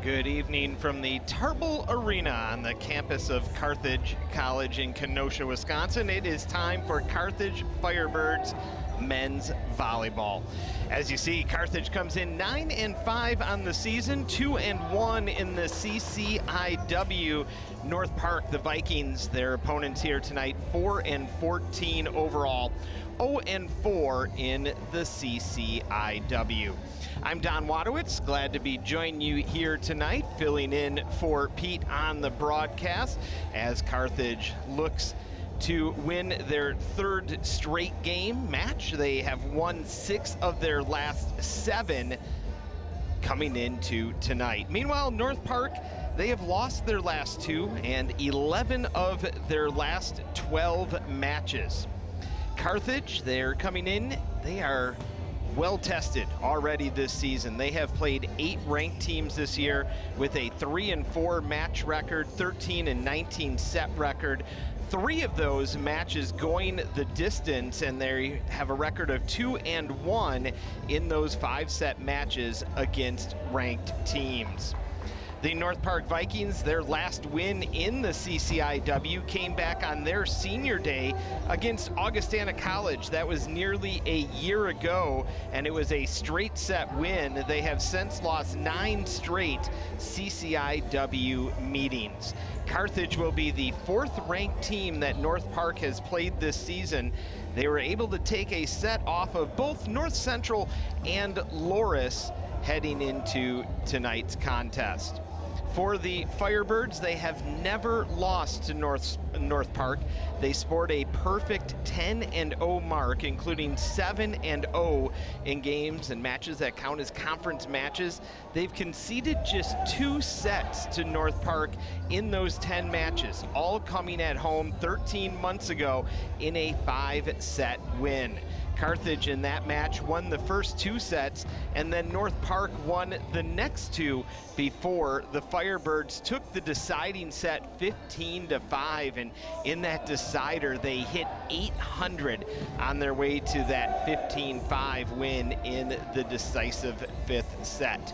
Good evening from the Tarble Arena on the campus of Carthage College in Kenosha, Wisconsin. It is time for Carthage Firebirds men's volleyball. As you see, Carthage comes in 9-5 on the season, 2-1 in the CCIW. North Park, the Vikings, their opponents here tonight, 4-14 overall, 0-4 in the CCIW. I'm Don Wadwitz, glad to be joining you here tonight, filling in for Pete on the broadcast as Carthage looks to win their third straight game match. They have won 6 of their last 7 coming into tonight. Meanwhile, North Park, they have lost their last 2 and 11 of their last 12 matches. Carthage, they're coming in, they are well tested already this season. They have played 8 ranked teams this year with a 3-4 match record, 13-19 set record. 3 of those matches going the distance, and they have a record of 2-1 in those 5-set matches against ranked teams. The North Park Vikings, their last win in the CCIW came back on their senior day against Augustana College. That was nearly a year ago, and it was a straight set win. They have since lost 9 straight CCIW meetings. Carthage will be the 4th ranked team that North Park has played this season. They were able to take a set off of both North Central and Loris heading into tonight's contest. For the Firebirds, they have never lost to North Park. They scored a perfect 10-0 mark, including 7-0 in games and matches that count as conference matches. They've conceded just 2 sets to North Park in those 10 matches, all coming at home 13 months ago in a 5-set win. Carthage in that match won the first 2 sets, and then North Park won the next 2 before the Firebirds took the deciding set 15-5, and in that decider they hit 800 on their way to that 15-5 win in the decisive 5th set.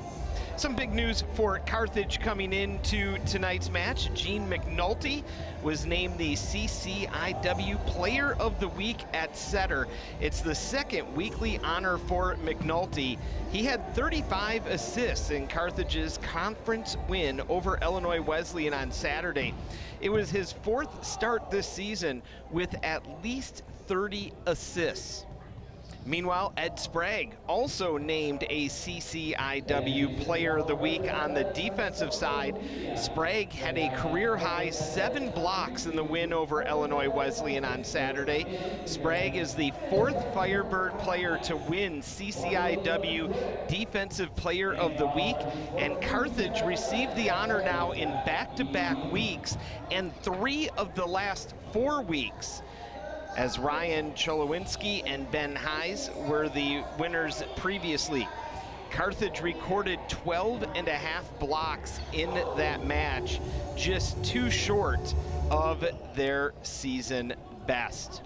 Some big news for Carthage coming into tonight's match. Gene McNulty was named the CCIW Player of the Week at setter. It's the 2nd weekly honor for McNulty. He had 35 assists in Carthage's conference win over Illinois Wesleyan on Saturday. It was his 4th start this season with at least 30 assists. Meanwhile, Ed Sprague also named a CCIW Player of the Week on the defensive side. Sprague had a career-high 7 blocks in the win over Illinois Wesleyan on Saturday. Sprague is the 4th Firebird player to win CCIW Defensive Player of the Week, and Carthage received the honor now in back-to-back weeks and 3 of the last 4 weeks, as Ryan Cholowinski and Ben Heise were the winners previously. Carthage recorded 12.5 blocks in that match, just 2 short of their season best.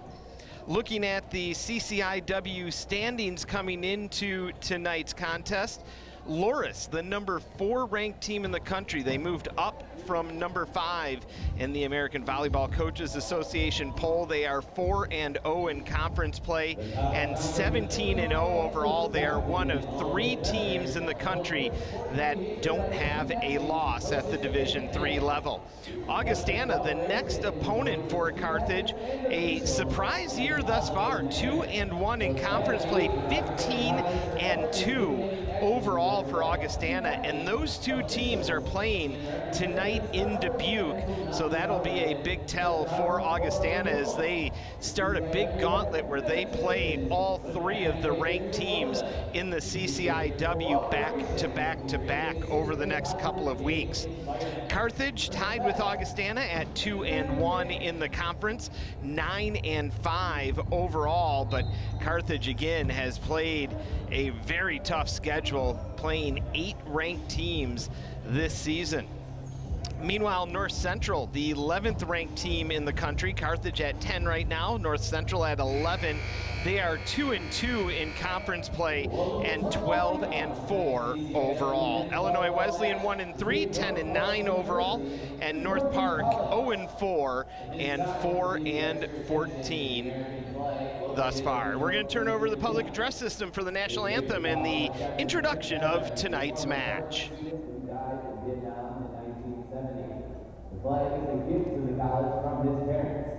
Looking at the CCIW standings coming into tonight's contest, Loris, the number 4 ranked team in the country, they moved up from number 5 in the American Volleyball Coaches Association poll. They are 4-0 in conference play and 17-0 overall. They are one of 3 teams in the country that don't have a loss at the Division III level. Augustana, the next opponent for Carthage, a surprise year thus far, 2-1 in conference play, 15-2 overall for Augustana, and those 2 teams are playing tonight in Dubuque, so that'll be a big tell for Augustana as they start a big gauntlet where they play all 3 of the ranked teams in the CCIW back to back over the next couple of weeks. Carthage tied with Augustana at 2-1 in the conference, 9-5 overall, but Carthage again has played a very tough schedule, playing 8 ranked teams this season. Meanwhile, North Central, the 11th ranked team in the country, Carthage at 10 right now, North Central at 11. They are 2-2 in conference play and 12-4 overall. Illinois Wesleyan 1-3, 10-9 overall, and North Park 0-4 and 4-14 thus far. We're going to turn over the public address system for the national anthem and the introduction of tonight's match. The flag is a gift to the college from his parents.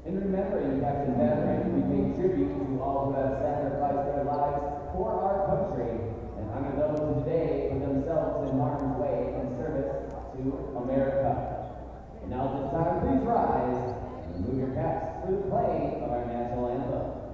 In remembering Captain Veteran, we pay tribute to all who have sacrificed their lives for our country and honor those who today put themselves in harm's way in service to America. And now at this time, please rise and move your caps for the playing of our national anthem.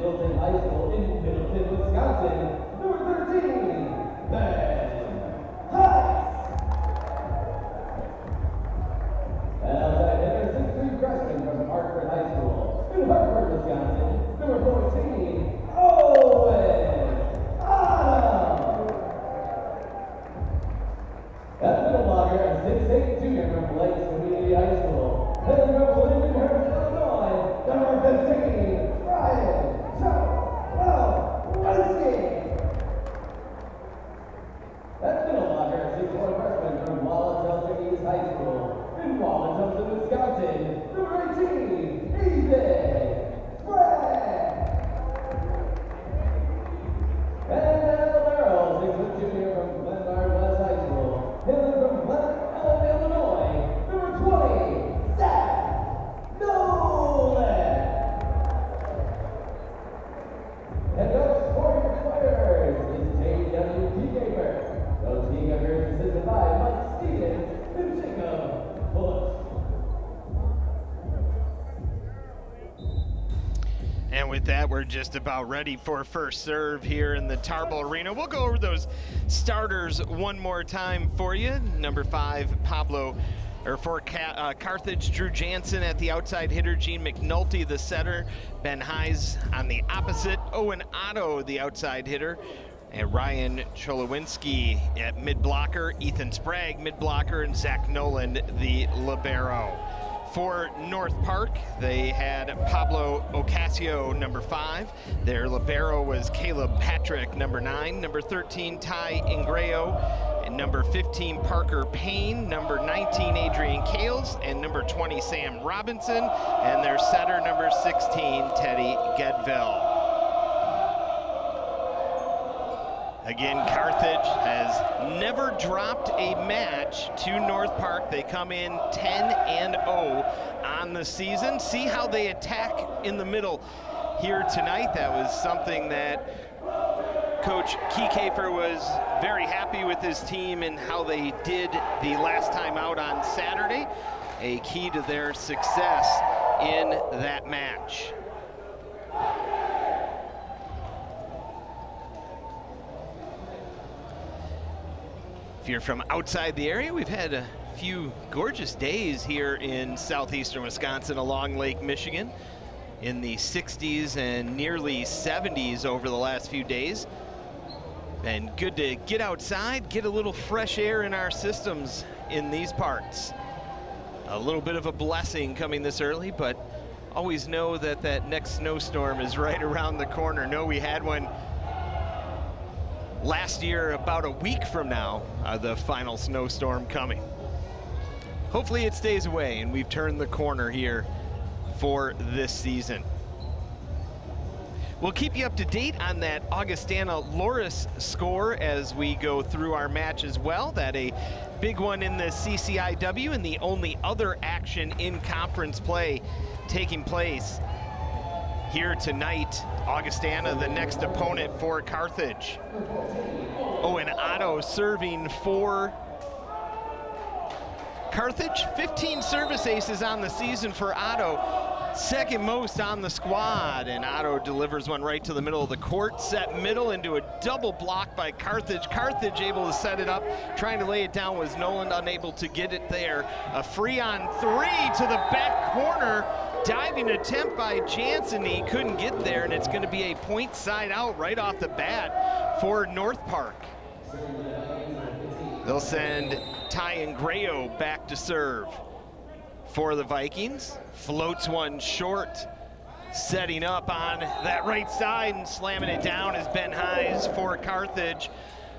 Middleton High School in Middleton, Wisconsin, number 13, Ben Heiss. And outside hitter, 6'3" freshman from Hartford High School in Hartford, Wisconsin, number 14, Owen Otto. That middle blocker, a 6'8" junior from Lakes Community High School, hailing from Lindenhurst, Illinois, number 15, Ryan Wadwitz. That middle blocker, a 6'4" freshman from Wadwitz East High School in Wadwitz, Wisconsin, number 18, Ethan Frank. And that libero, 6' junior from Glenbard West High School, hailing from Glen Illinois, number 20, Zach Nolan. Head coach for your players is J.W. Keegaper. Coach Keegaper is assisted by Mike Stevens and Jacob Bush. And with that, we're just about ready for first serve here in the Tarble Arena. We'll go over those starters one more time for you. Number 5, for Carthage, Drew Jansen at the outside hitter, Gene McNulty the setter, Ben Heiss on the opposite, Owen Otto the outside hitter, and Ryan Cholowinski at mid-blocker, Ethan Sprague mid-blocker, and Zach Noland the libero. For North Park, they had Pablo Ocasio, number 5. Their libero was Caleb Patrick, number 9. Number 13, Ty Ingreo. And number 15, Parker Payne. Number 19, Adrian Kales. And number 20, Sam Robinson. And their setter, number 16, Teddy Gedville. Again, Carthage has never dropped a match to North Park. They come in 10-0 on the season. See how they attack in the middle here tonight. That was something that Coach Keegaper was very happy with his team and how they did the last time out on Saturday. A key to their success in that match. If you're from outside the area, we've had a few gorgeous days here in southeastern Wisconsin along Lake Michigan in the 60s and nearly 70s over the last few days. And good to get outside, get a little fresh air in our systems in these parts. A little bit of a blessing coming this early, but always know that that next snowstorm is right around the corner. Know we had one last year about a week from now, the final snowstorm coming. Hopefully it stays away and we've turned the corner here for this season. We'll keep you up to date on that Augustana Loris score as we go through our match as well. That a big one in the CCIW and the only other action in conference play taking place here tonight. Augustana, the next opponent for Carthage. Owen Otto serving for Carthage. 15 service aces on the season for Otto. Second most on the squad, and Otto delivers one right to the middle of the court. Set middle into a double block by Carthage. Carthage able to set it up, trying to lay it down was Noland unable to get it there. A free on 3 to the back corner. Diving attempt by Jansen, he couldn't get there, and it's going to be a point side out right off the bat for North Park. They'll send Ty Ingreo back to serve for the Vikings. Floats one short, setting up on that right side and slamming it down is Ben Heiss for Carthage.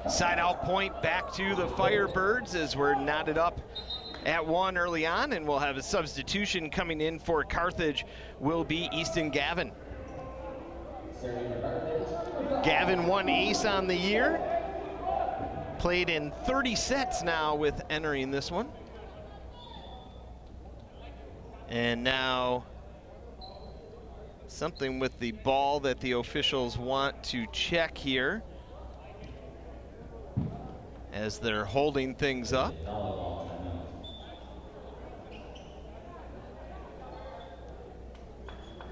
Side out point back to the Firebirds as we're knotted up at 1 early on, and we'll have a substitution coming in for Carthage will be Easton Gavin. Gavin won ace on the year. Played in 30 sets now with entering this one. And now something with the ball that the officials want to check here as they're holding things up.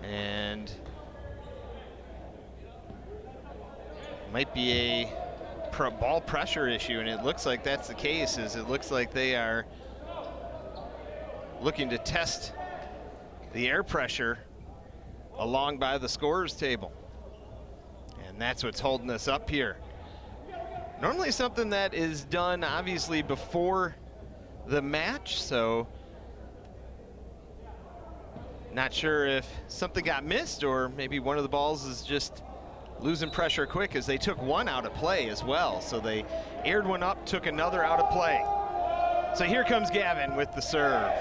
And might be a ball pressure issue, and it looks like that's the case. It looks like they are looking to test the air pressure along by the scorer's table. And that's what's holding us up here. Normally something that is done obviously before the match, so not sure if something got missed or maybe one of the balls is just losing pressure quick, as they took one out of play as well. So they aired one up, took another out of play. So here comes Gavin with the serve.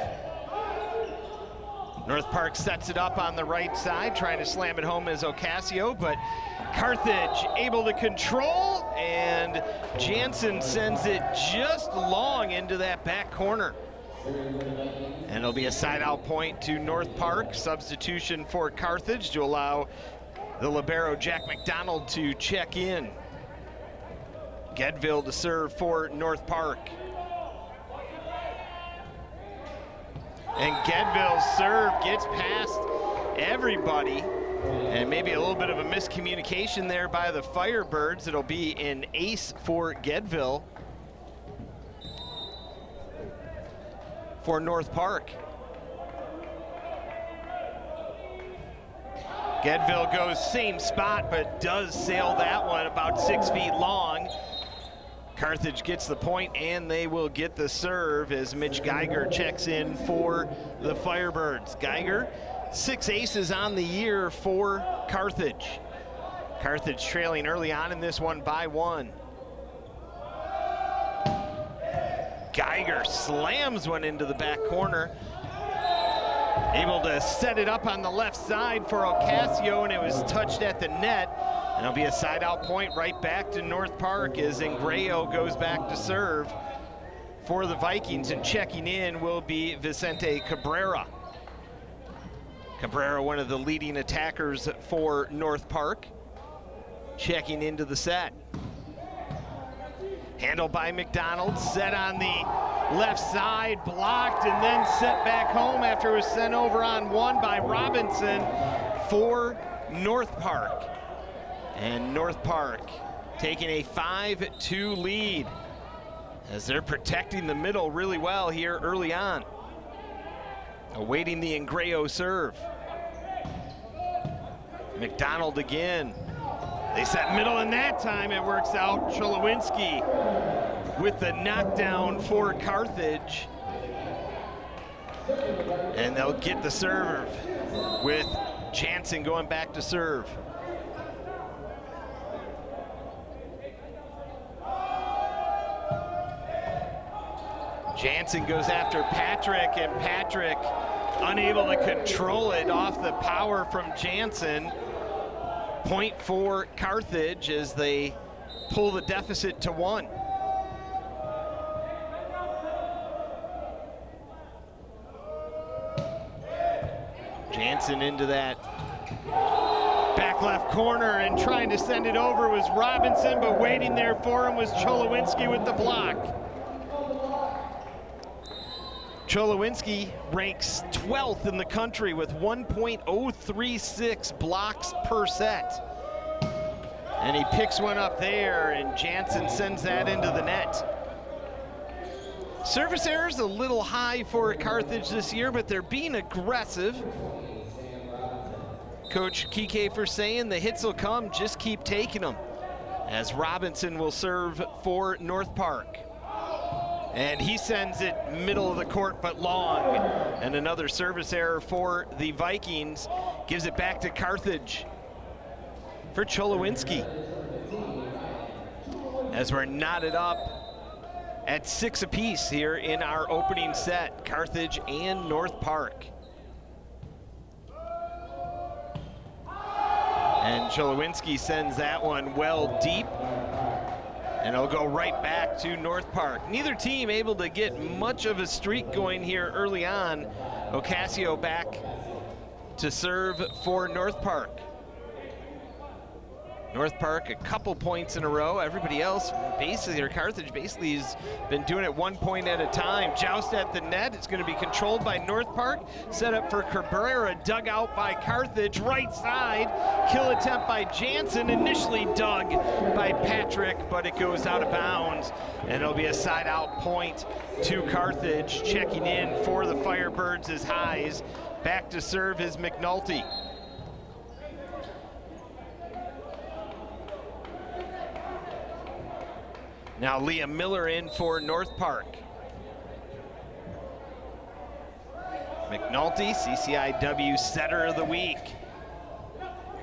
North Park sets it up on the right side, trying to slam it home as Ocasio, but Carthage able to control, and Jansen sends it just long into that back corner. And it'll be a side out point to North Park. Substitution for Carthage to allow the libero Jack McDonald to check in. Gedville to serve for North Park. And Gedville's serve gets past everybody, and maybe a little bit of a miscommunication there by the Firebirds. It'll be an ace for Gedville for North Park. Gedville goes same spot, but does sail that one about 6 feet long. Carthage gets the point, and they will get the serve as Mitch Geiger checks in for the Firebirds. Geiger, 6 aces on the year for Carthage. Carthage trailing early on in this one by 1. Geiger slams one into the back corner. Able to set it up on the left side for Ocasio, and it was touched at the net. And it'll be a side out point right back to North Park as Ingreo goes back to serve for the Vikings, and checking in will be Vicente Cabrera. Cabrera, one of the leading attackers for North Park, checking into the set. Handled by McDonald, set on the left side, blocked, and then set back home after it was sent over on one by Robinson for North Park. And North Park taking a 5-2 lead as they're protecting the middle really well here early on. Awaiting the Ingreo serve. McDonald again. They set middle, and that time it works out. Cholowinski with the knockdown for Carthage. And they'll get the serve with Jansen going back to serve. Jansen goes after Patrick, and Patrick unable to control it off the power from Jansen. Point for Carthage as they pull the deficit to 1. Jansen into that back left corner and trying to send it over was Robinson, but waiting there for him was Cholowinski with the block. Cholowinski ranks 12th in the country with 1.036 blocks per set. And he picks one up there, and Jansen sends that into the net. Service errors a little high for Carthage this year, but they're being aggressive. Coach Kike saying the hits will come, just keep taking them. As Robinson will serve for North Park. And he sends it middle of the court, but long. And another service error for the Vikings. Gives it back to Carthage for Cholowinski. As we're knotted up at 6 apiece here in our opening set, Carthage and North Park. And Cholowinski sends that one well deep. And it'll go right back to North Park. Neither team able to get much of a streak going here early on. Ocasio back to serve for North Park. North Park a couple points in a row. Everybody else basically, or Carthage basically has been doing it 1 point at a time. Joust at the net. It's going to be controlled by North Park. Set up for Cabrera, dug out by Carthage. Right side, kill attempt by Jansen. Initially dug by Patrick, but it goes out of bounds. And it'll be a side out point to Carthage. Checking in for the Firebirds is Hayes. Back to serve is McNulty. Now Liam Miller in for North Park. McNulty, CCIW Setter of the Week.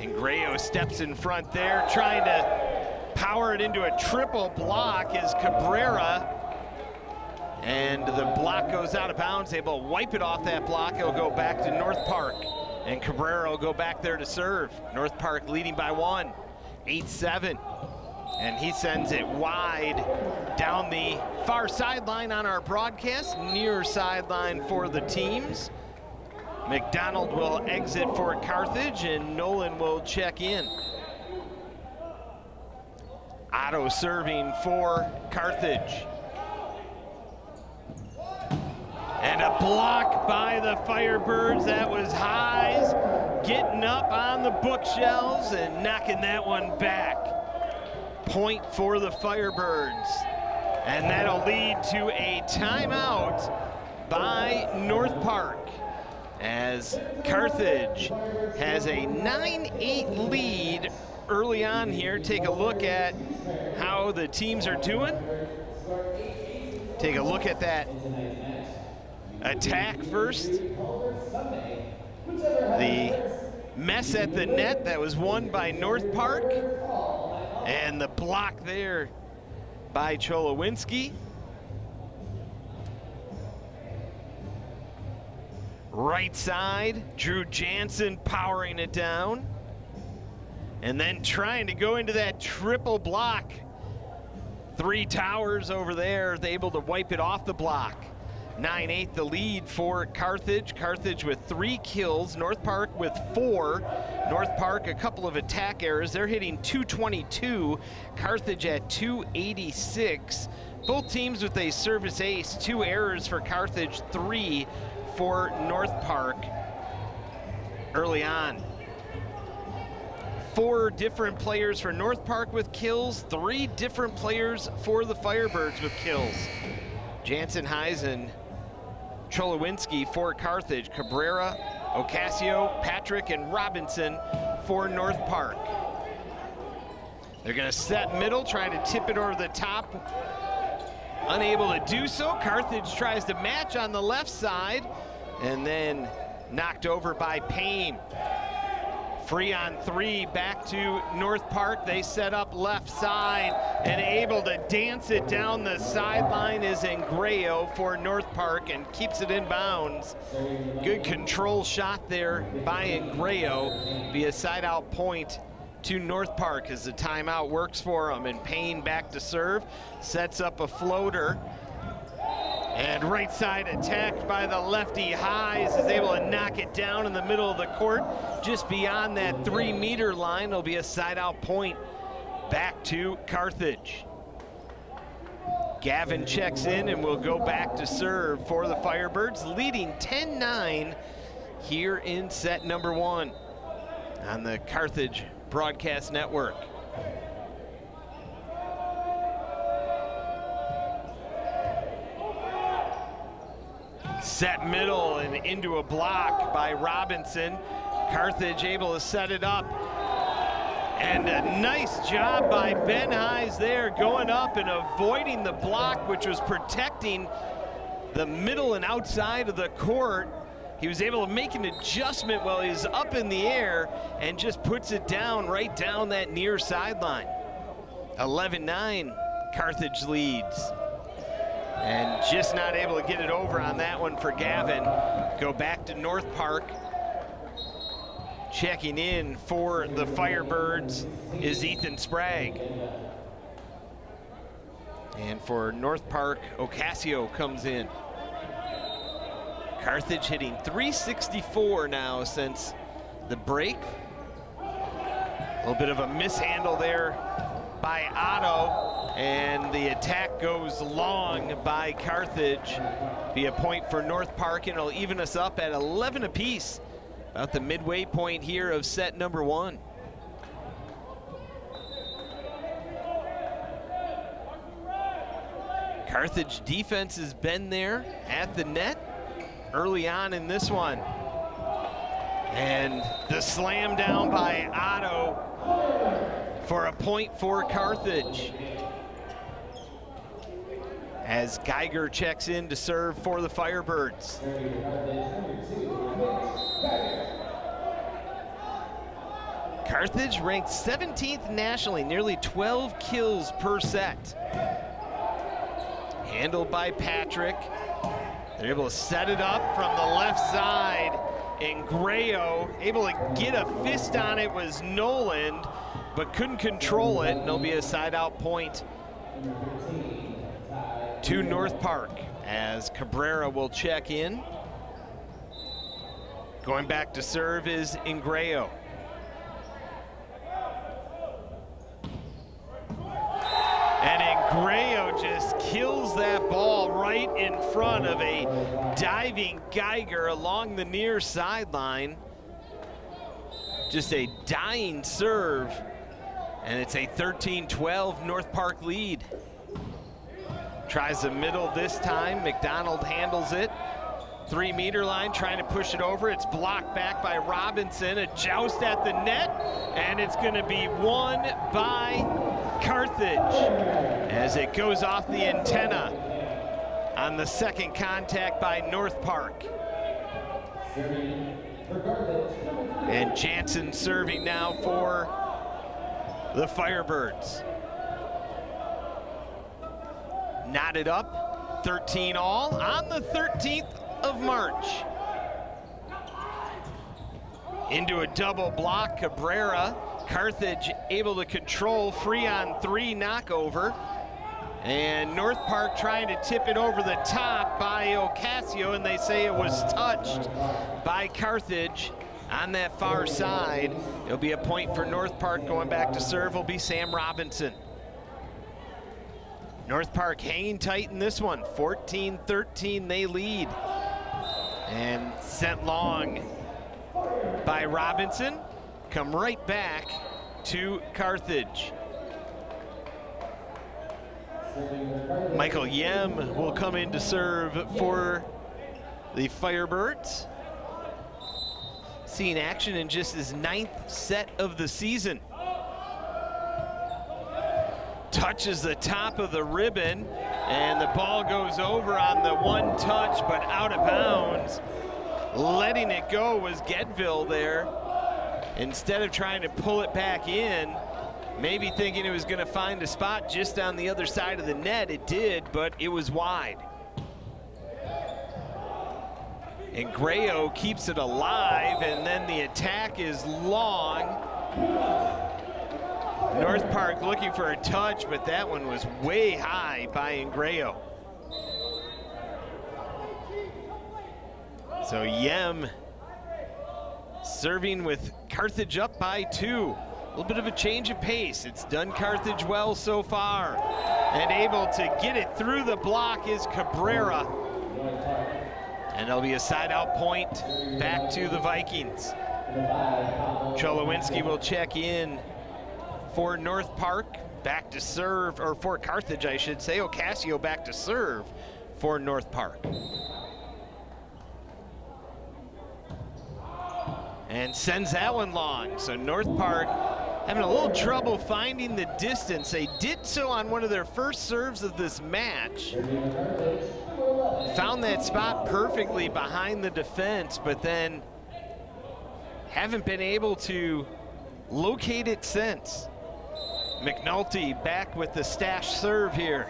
And Grayo steps in front there, trying to power it into a triple block is Cabrera. And the block goes out of bounds, able to wipe it off that block. It'll go back to North Park. And Cabrera will go back there to serve. North Park leading by 1, 8-7. And he sends it wide down the far sideline on our broadcast, near sideline for the teams. McDonald will exit for Carthage, and Nolan will check in. Otto serving for Carthage. And a block by the Firebirds. That was Hayes getting up on the bookshelves and knocking that one back. Point for the Firebirds. And that'll lead to a timeout by North Park as Carthage has a 9-8 lead early on here. Take a look at how the teams are doing. Take a look at that attack first. The mess at the net that was won by North Park. And the block there by Cholowinski. Right side, Drew Jansen powering it down. And then trying to go into that triple block. 3 towers over there, they're able to wipe it off the block. 9-8 the lead for Carthage. Carthage with 3 kills, North Park with 4. North Park a couple of attack errors. They're hitting 222, Carthage at 286. Both teams with a service ace, 2 errors for Carthage, 3 for North Park early on. 4 different players for North Park with kills, 3 different players for the Firebirds with kills. Jansen, Heisen, Cholowinski for Carthage, Cabrera, Ocasio, Patrick, and Robinson for North Park. They're gonna set middle, trying to tip it over the top. Unable to do so. Carthage tries to match on the left side and then knocked over by Payne. Free on 3, back to North Park. They set up left side and able to dance it down the sideline is Ingrayo for North Park and keeps it in bounds. Good control shot there by Ingrayo. Be a side out point to North Park as the timeout works for them. And Payne back to serve, sets up a floater. And right side attacked by the lefty. Hayes is able to knock it down in the middle of the court, just beyond that 3-meter line. It'll be a side out point back to Carthage. Gavin checks in and will go back to serve for the Firebirds, leading 10-9 here in set number 1 on the Carthage Broadcast Network. Set middle and into a block by Robinson. Carthage able to set it up. And a nice job by Ben Hayes there, going up and avoiding the block, which was protecting the middle and outside of the court. He was able to make an adjustment while he was up in the air and just puts it down right down that near sideline. 11-9, Carthage leads. And just not able to get it over on that one for Gavin. Go back to North Park. Checking in for the Firebirds is Ethan Sprague. And for North Park, Ocasio comes in. Carthage hitting 364 now since the break. little bit of a mishandle there by Otto, and the attack goes long by Carthage. Be a point for North Park, and it'll even us up at 11 apiece, about the midway point here of set number 1. Carthage defense has been there at the net early on in this one. And the slam down by Otto for a point for Carthage. As Geiger checks in to serve for the Firebirds. Carthage ranked 17th nationally, nearly 12 kills per set. Handled by Patrick. They're able to set it up from the left side. And Grayo able to get a fist on it was Noland, but couldn't control it, and there'll be a side out point to North Park as Cabrera will check in. Going back to serve is Ingrayo. And Ingrayo just kills that ball right in front of a diving Geiger along the near sideline. Just a dying serve, and it's a 13-12 North Park lead. Tries the middle this time. McDonald handles it. 3-meter line, trying to push it over. It's blocked back by Robinson. A joust at the net, and it's going to be won by Carthage as it goes off the antenna on the second contact by North Park. And Jansen serving now for the Firebirds. Knotted up, 13 all on the 13th of March. Into a double block, Cabrera. Carthage able to control, 3-on-3 knockover. And North Park trying to tip it over the top by Ocasio, and they say it was touched by Carthage on that far side. It'll be a point for North Park. Going back to serve will be Sam Robinson. North Park hanging tight in this one, 14-13 they lead. And sent long by Robinson. Come right back to Carthage. Michael Yem will come in to serve for the Firebirds. Seeing action in just his 9th set of the season. Touches the top of the ribbon, and the ball goes over on the one touch, but out of bounds. Letting it go was Gedville there. Instead of trying to pull it back in, maybe thinking it was going to find a spot just on the other side of the net. It did, but it was wide. And Grayo keeps it alive, and then the attack is long. North Park looking for a touch, but that one was way high by Ingrayo. So Yem serving with Carthage up by 2. A little bit of a change of pace. It's done Carthage well so far. And able to get it through the block is Cabrera. And there'll be a side out point back to the Vikings. Cholowinski will check in for North Park, back to serve, or for Carthage, I should say. Ocasio back to serve for North Park. And sends that one long. So North Park having a little trouble finding the distance. They did so on one of their first serves of this match. Found that spot perfectly behind the defense, but then haven't been able to locate it since. McNulty back with the stash serve here.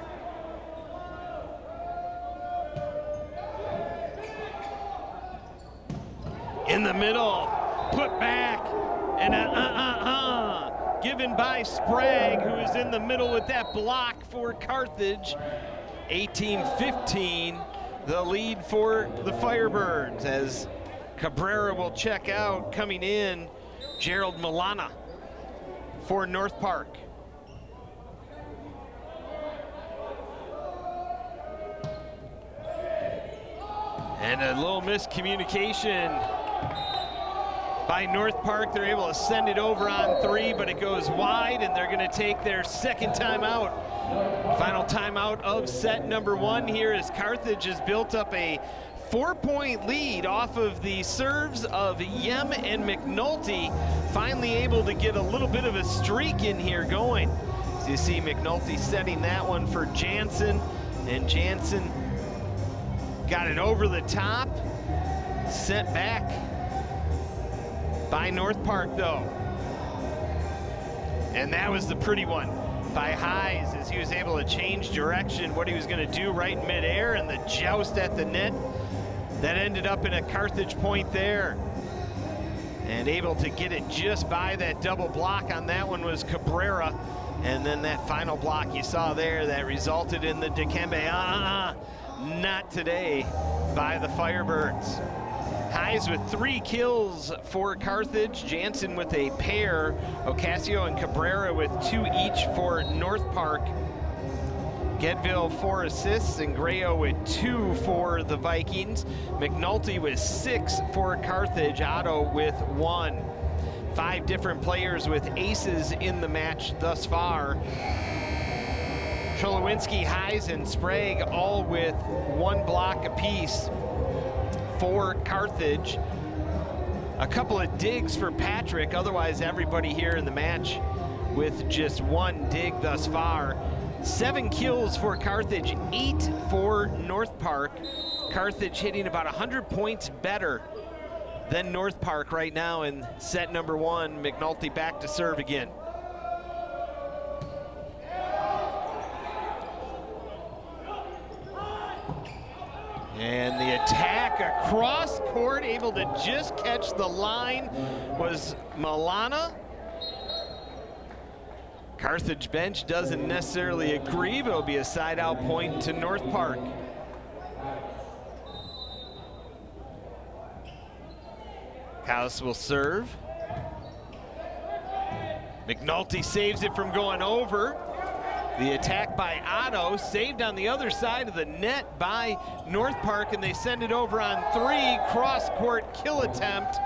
In the middle, put back, and given by Sprague, who is in the middle with that block for Carthage. 18-15, the lead for the Firebirds, as Cabrera will check out. Coming in, Gerald Milana. for North Park. And a little miscommunication by North Park. They're able to send it over on 3, but it goes wide, and they're going to take their second timeout. Final timeout of set number 1 here as Carthage has built up a 4-point lead off of the serves of Yem and McNulty, finally able to get a little bit of a streak in here going. So you see McNulty setting that one for Jansen, and Jansen got it over the top, sent back by North Park though. And that was the pretty one by Hayes as he was able to change direction, what he was going to do right in midair, and the joust at the net that ended up in a Carthage point there. And able to get it just by that double block on that one was Cabrera. And then that final block you saw there that resulted in the Dikembe, not today, by the Firebirds. Hayes with 3 kills for Carthage, Jansen with a pair, Ocasio and Cabrera with 2 each for North Park. Gedville 4 assists, and Grayo with 2 for the Vikings. McNulty with 6 for Carthage, Otto with 1. 5 different players with aces in the match thus far. Cholowinski, Hayes, and Sprague all with 1 block apiece for Carthage. A couple of digs for Patrick, otherwise everybody here in the match with just 1 dig thus far. 7 kills for Carthage, 8 for North Park. Carthage hitting about 100 points better than North Park right now in set number 1. McNulty back to serve again. And the attack across court, able to just catch the line, was Milana. Carthage bench doesn't necessarily agree, but it'll be a side out point to North Park. House will serve. McNulty saves it from going over. The attack by Otto, saved on the other side of the net by North Park, and they send it over on 3, cross-court kill attempt.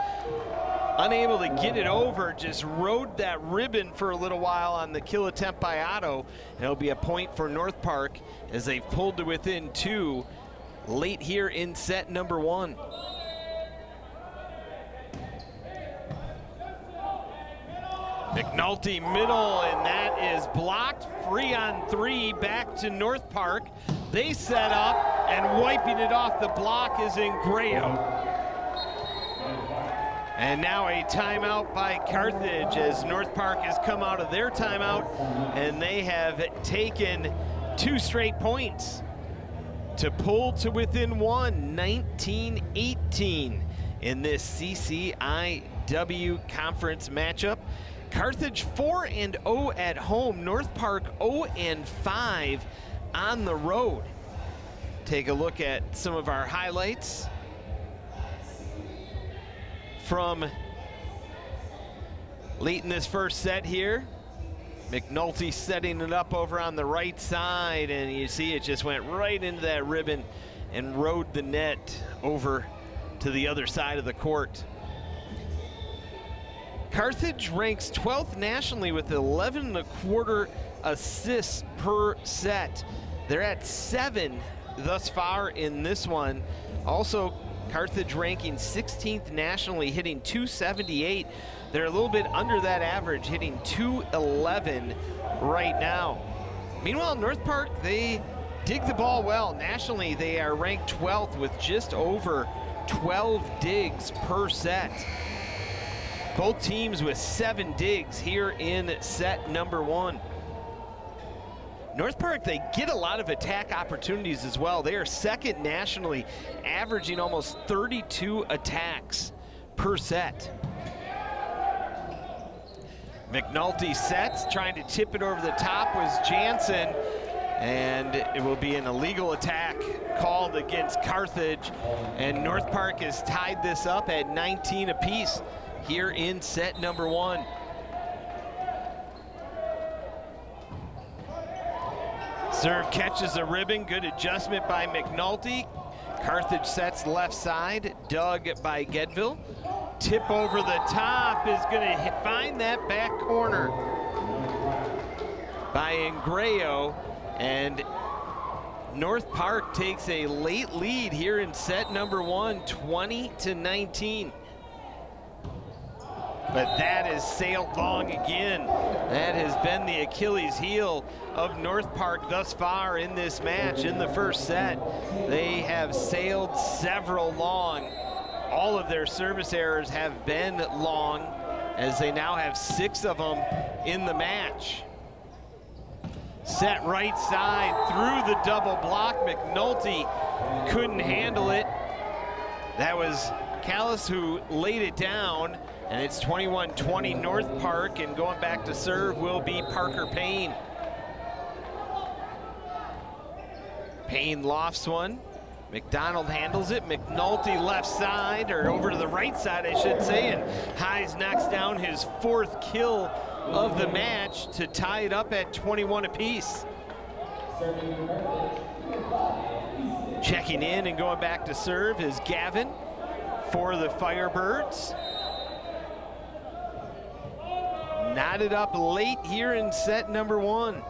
Unable to get it over, just rode that ribbon for a little while on the kill attempt by Otto. It'll be a point for North Park as they've pulled to within 2 late here in set number 1. McNulty middle, and that is blocked. Free on 3, back to North Park. They set up, and wiping it off the block is Grayo. And now a timeout by Carthage as North Park has come out of their timeout, and they have taken 2 straight points to pull to within 1, 19-18 in this CCIW conference matchup. Carthage 4-0 at home, North Park 0-5 on the road. Take a look at some of our highlights from late in this first set here. McNulty setting it up over on the right side, and you see it just went right into that ribbon and rode the net over to the other side of the court. Carthage ranks 12th nationally with 11.25 assists per set. They're at 7 thus far in this one. Also, Carthage ranking 16th nationally, hitting .278. They're a little bit under that average, hitting .211 right now. Meanwhile, North Park, they dig the ball well. Nationally, they are ranked 12th with just over 12 digs per set. Both teams with 7 digs here in set number 1. North Park, they get a lot of attack opportunities as well. They are 2nd nationally, averaging almost 32 attacks per set. McNulty sets, trying to tip it over the top was Jansen, and it will be an illegal attack called against Carthage, and North Park has tied this up at 19 apiece here in set number 1. Serve catches a ribbon, good adjustment by McNulty. Carthage sets left side, dug by Gedville. Tip over the top is gonna find that back corner by Ingreo, and North Park takes a late lead here in set number 1, 20-19. But that is sailed long again. That has been the Achilles heel of North Park thus far in this match. In the first set, they have sailed several long. All of their service errors have been long, as they now have 6 of them in the match. Set right side through the double block. McNulty couldn't handle it. That was Callis who laid it down, and it's 21-20 North Park, and going back to serve will be Parker Payne. Payne lofts one. McDonald handles it. McNulty left side, or over to the right side, I should say, and Hayes knocks down his 4th kill of the match to tie it up at 21 apiece. Checking in and going back to serve is Gavin for the Firebirds. Knotted up late here in set number 1.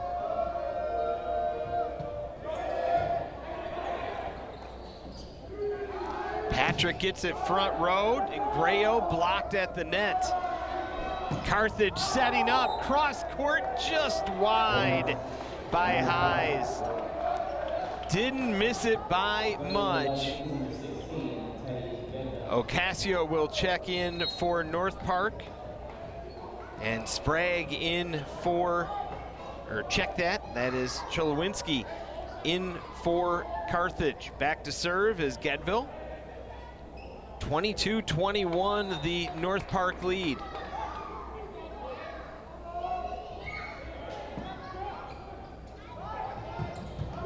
Patrick gets it front row, and Ingreo blocked at the net. Carthage setting up, cross court just wide by Hayes. Didn't miss it by much. Ocasio will check in for North Park, and Sprague in for, or check that, that is Cholowinski in for Carthage. Back to serve is Gedville. 22-21, the North Park lead.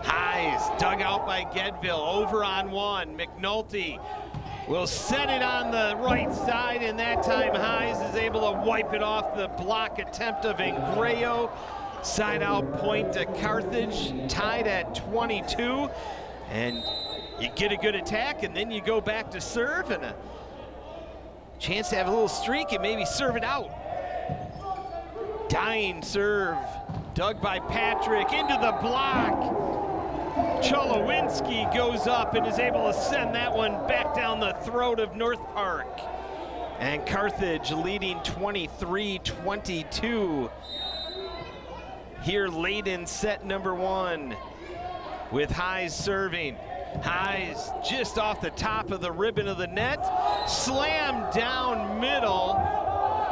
Hayes dug out by Gedville, over on one. McNulty will set it on the right side, and that time Hayes is able to wipe it off the block attempt of Ingreo. Side out point to Carthage, tied at 22. And you get a good attack, and then you go back to serve, and a chance to have a little streak and maybe serve it out. Dying serve, dug by Patrick, into the block. Cholowinski goes up and is able to send that one back down the throat of North Park. And Carthage leading 23-22 here late in set number 1 with Hayes serving. Hayes just off the top of the ribbon of the net, slammed down middle.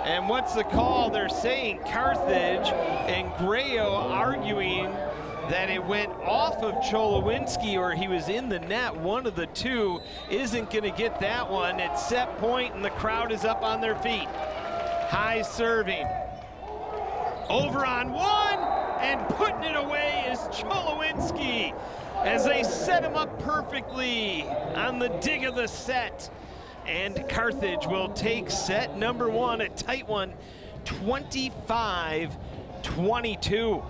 And what's the call? They're saying Carthage, and Ingreo arguing that it went off of Cholowinski, or he was in the net. One of the two isn't going to get that one. It's set point, and the crowd is up on their feet. Hayes serving. Over on one, and putting it away is Cholowinski, as they set him up perfectly on the dig of the set. And Carthage will take set number 1, a tight one, 25-22.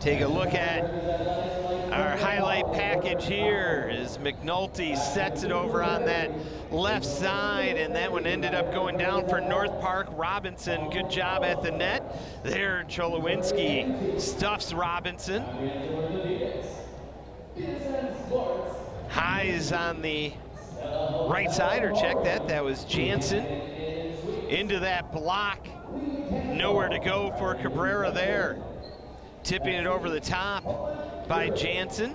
Take a look at our highlight package here as McNulty sets it over on that left side, and that one ended up going down for North Park. Robinson, good job at the net. There, Cholowinski stuffs Robinson. Hayes on the right side, or check that, that was Jansen. Into that block, nowhere to go for Cabrera there. Tipping it over the top by Jansen.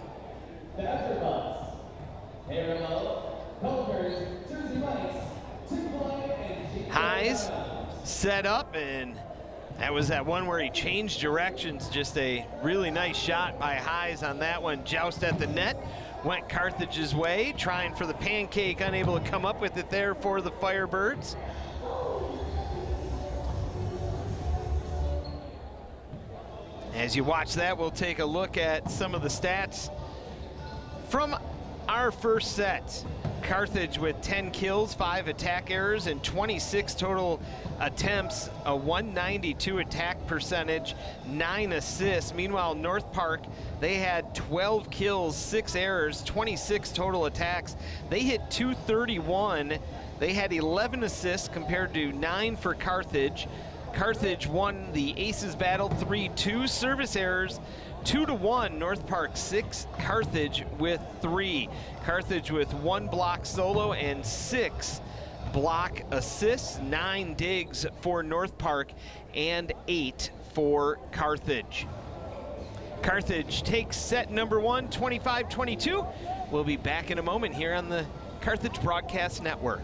Hayes set up, and that was that one where he changed directions. Just a really nice shot by Hayes on that one. Joust at the net, went Carthage's way, trying for the pancake, unable to come up with it there for the Firebirds. As you watch that, we'll take a look at some of the stats from our first set. Carthage with 10 kills, 5 attack errors, and 26 total attempts, a 192 attack percentage, 9 assists. Meanwhile, North Park, they had 12 kills, 6 errors, 26 total attacks. They hit 231. They had 11 assists compared to 9 for Carthage. Carthage won the Aces battle 3-2, service errors 2-1, North Park 6, Carthage with 3. Carthage with 1 block solo and 6 block assists, 9 digs for North Park and 8 for Carthage. Carthage takes set number 1, 25-22. We'll be back in a moment here on the Carthage Broadcast Network.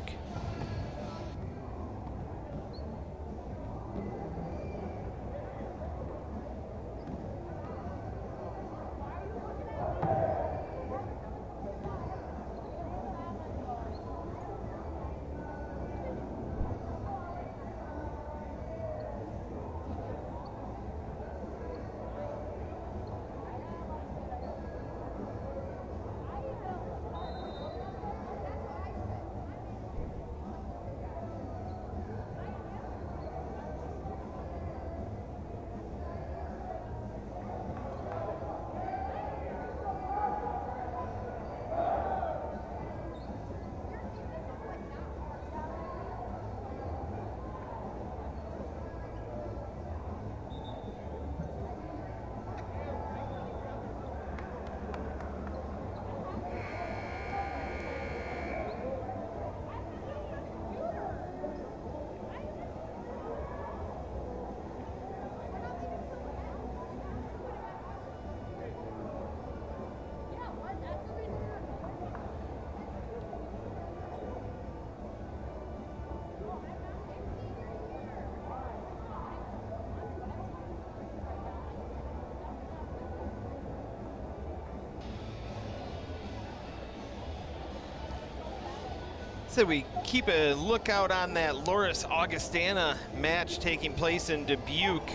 So we keep a lookout on that Loris-Augustana match taking place in Dubuque.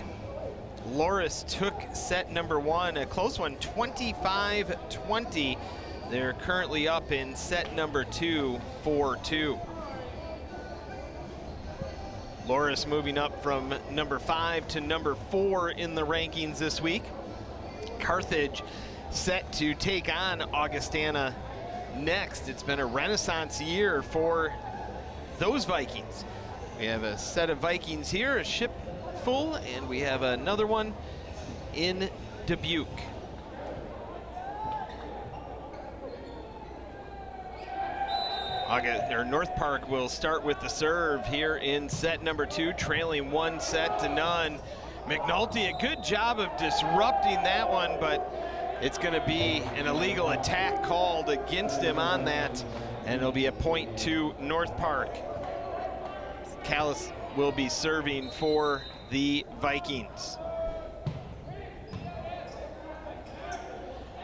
Loris took set number 1, a close one, 25-20. They're currently up in set number 2, 4-2. Loris moving up from number 5 to number 4 in the rankings this week. Carthage set to take on Augustana next. It's been a renaissance year for those Vikings. We have a set of Vikings here, a ship full, and we have another one in Dubuque. North Park will start with the serve here in set number 2, trailing 1-0. McNulty, a good job of disrupting that one, but it's going to be an illegal attack called against him on that, and it'll be a point to North Park. Callis will be serving for the Vikings.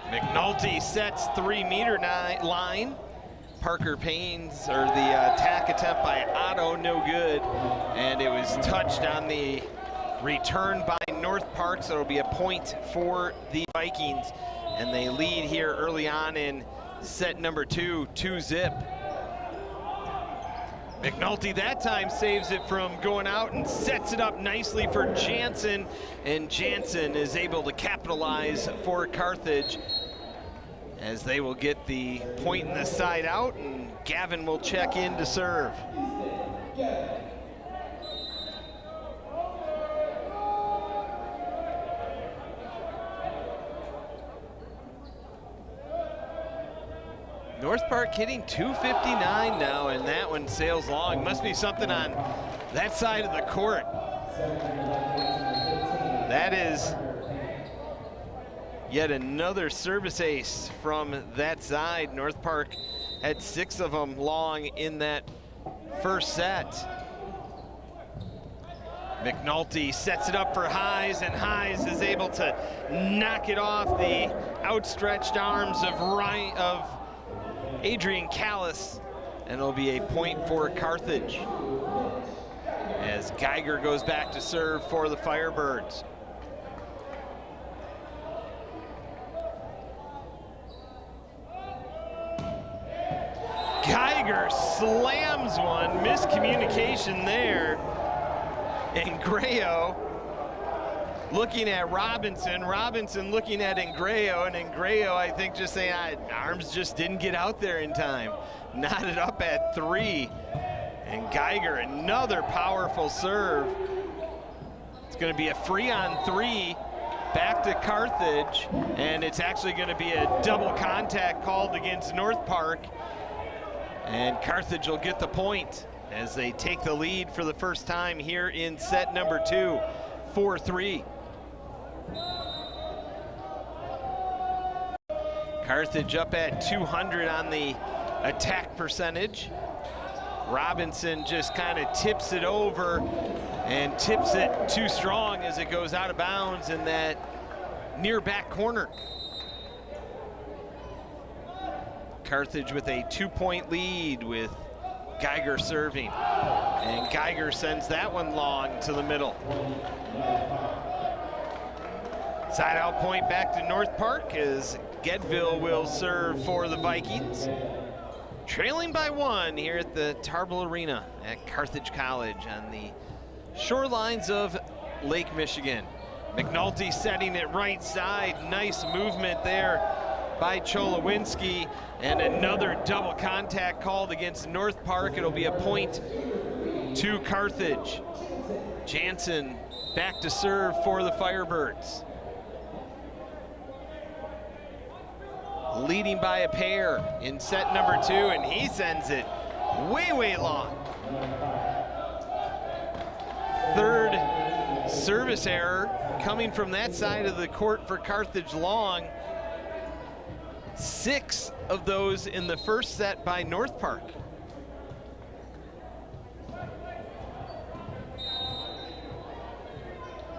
McNulty sets 3-meter line. Parker Paynes, or the attack attempt by Otto, no good, and it was touched on the return by North Park, so it'll be a point for the Vikings, and they lead here early on in set number 2, 2-0. McNulty that time saves it from going out and sets it up nicely for Jansen, and Jansen is able to capitalize for Carthage as they will get the point in the side out, and Gavin will check in to serve. North Park hitting 259 now, and that one sails long. Must be something on that side of the court. That is yet another service ace from that side. North Park had 6 of them long in that first set. McNulty sets it up for Hayes, and Hayes is able to knock it off the outstretched arms of Adrian Callis, and it'll be a point for Carthage as Geiger goes back to serve for the Firebirds. Geiger Geiger slams one, miscommunication there. And Ingreo looking at Robinson looking at Ingreo, and Ingreo, I think, just saying, arms just didn't get out there in time. Knotted up at 3. And Geiger, another powerful serve. It's going to be a free on 3. Back to Carthage, and it's actually going to be a double contact called against North Park. And Carthage will get the point as they take the lead for the first time here in set number 2, 4-3. Carthage up at 200 on the attack percentage. Robinson just kind of tips it over and tips it too strong as it goes out of bounds in that near back corner. Carthage with a 2-point lead with Geiger serving. And Geiger sends that one long to the middle. Side out point back to North Park as Gedville will serve for the Vikings. Trailing by 1 here at the Tarble Arena at Carthage College on the shorelines of Lake Michigan. McNulty setting it right side. Nice movement there by Cholowinski, and another double contact called against North Park. It'll be a point to Carthage. Jansen back to serve for the Firebirds. Leading by a pair in set number 2, and he sends it way long. Third service error coming from that side of the court for Carthage long. 6 of those in the first set by North Park.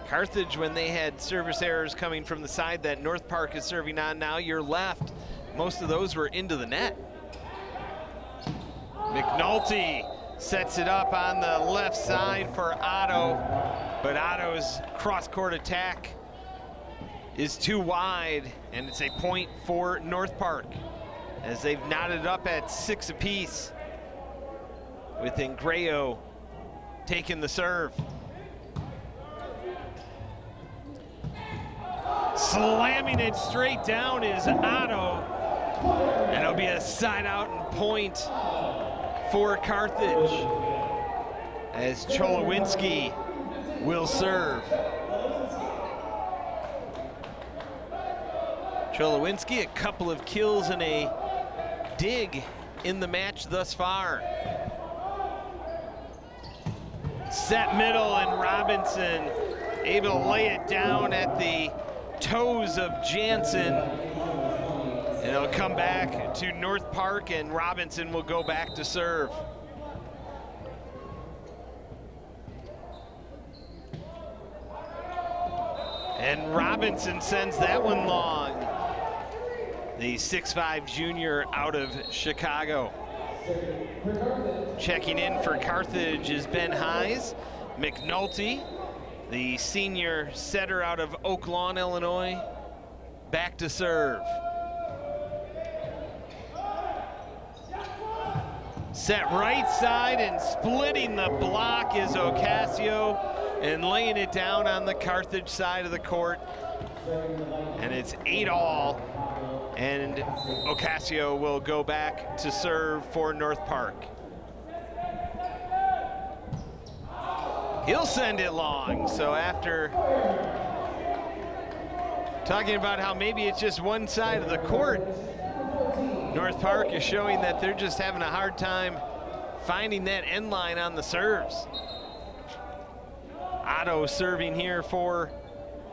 Carthage, when they had service errors coming from the side that North Park is serving on now, your left, most of those were into the net. McNulty sets it up on the left side for Otto, but Otto's cross-court attack is too wide, and it's a point for North Park as they've knotted up at 6 apiece, with Ingreo taking the serve. Slamming it straight down is Otto, and it'll be a side out and point for Carthage as Cholowinski will serve. Cholowinski, a couple of kills and a dig in the match thus far. Set middle, and Robinson able to lay it down at the toes of Jansen. And it'll come back to North Park, and Robinson will go back to serve. And Robinson sends that one long. The 6'5" junior out of Chicago. Checking in for Carthage is Ben Hayes. McNulty, the senior setter out of Oak Lawn, Illinois, back to serve. Set right side, and splitting the block is Ocasio, and laying it down on the Carthage side of the court. And it's 8-all, and Ocasio will go back to serve for North Park. He'll send it long. So after talking about how maybe it's just one side of the court, North Park is showing that they're just having a hard time finding that end line on the serves. Otto serving here for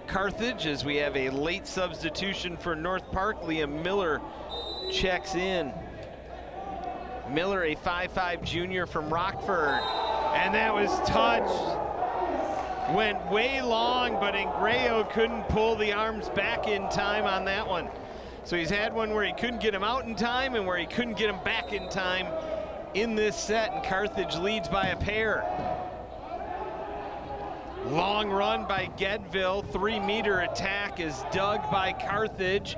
Carthage as we have a late substitution for North Park. Liam Miller checks in. Miller, a 5'5" junior from Rockford. And that was touched. Went way long, but Ingreo couldn't pull the arms back in time on that one. So he's had one where he couldn't get him out in time and where he couldn't get him back in time in this set, and Carthage leads by a pair. Long run by Gedville, 3-meter attack is dug by Carthage.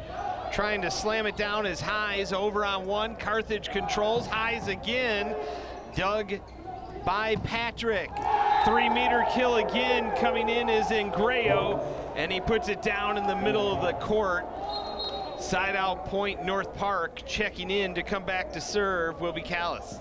trying to slam it down as Highs over on one. Carthage controls. Highs again. Dug by Patrick. 3-meter kill again. Coming in is Ingreo, and he puts it down in the middle of the court. Side out point, North Park. Checking in to come back to serve will be Callis.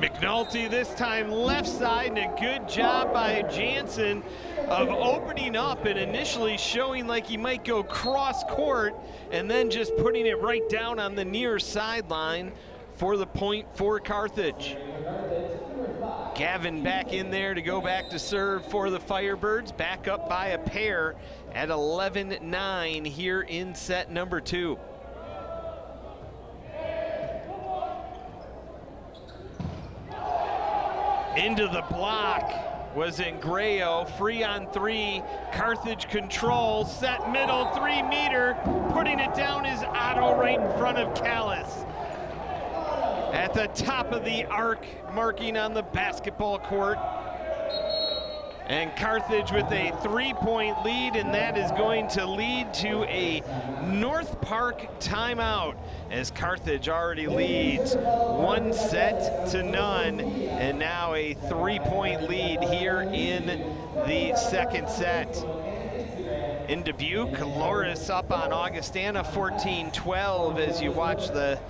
McNulty this time left side, and a good job by Jansen of opening up and initially showing like he might go cross court and then just putting it right down on the near sideline for the point for Carthage. Gavin back in there to go back to serve for the Firebirds, back up by a pair at 11-9 here in set number 2. Into the block was Ingreo, free on 3. Carthage control, set middle, 3-meter. Putting it down is Otto right in front of Callis. At the top of the arc, marking on the basketball court. And Carthage with a 3-point lead, and that is going to lead to a North Park timeout, as Carthage already leads 1-0, and now a 3-point lead here in the second set. In Dubuque, Loris up on Augustana 14-12 as you watch the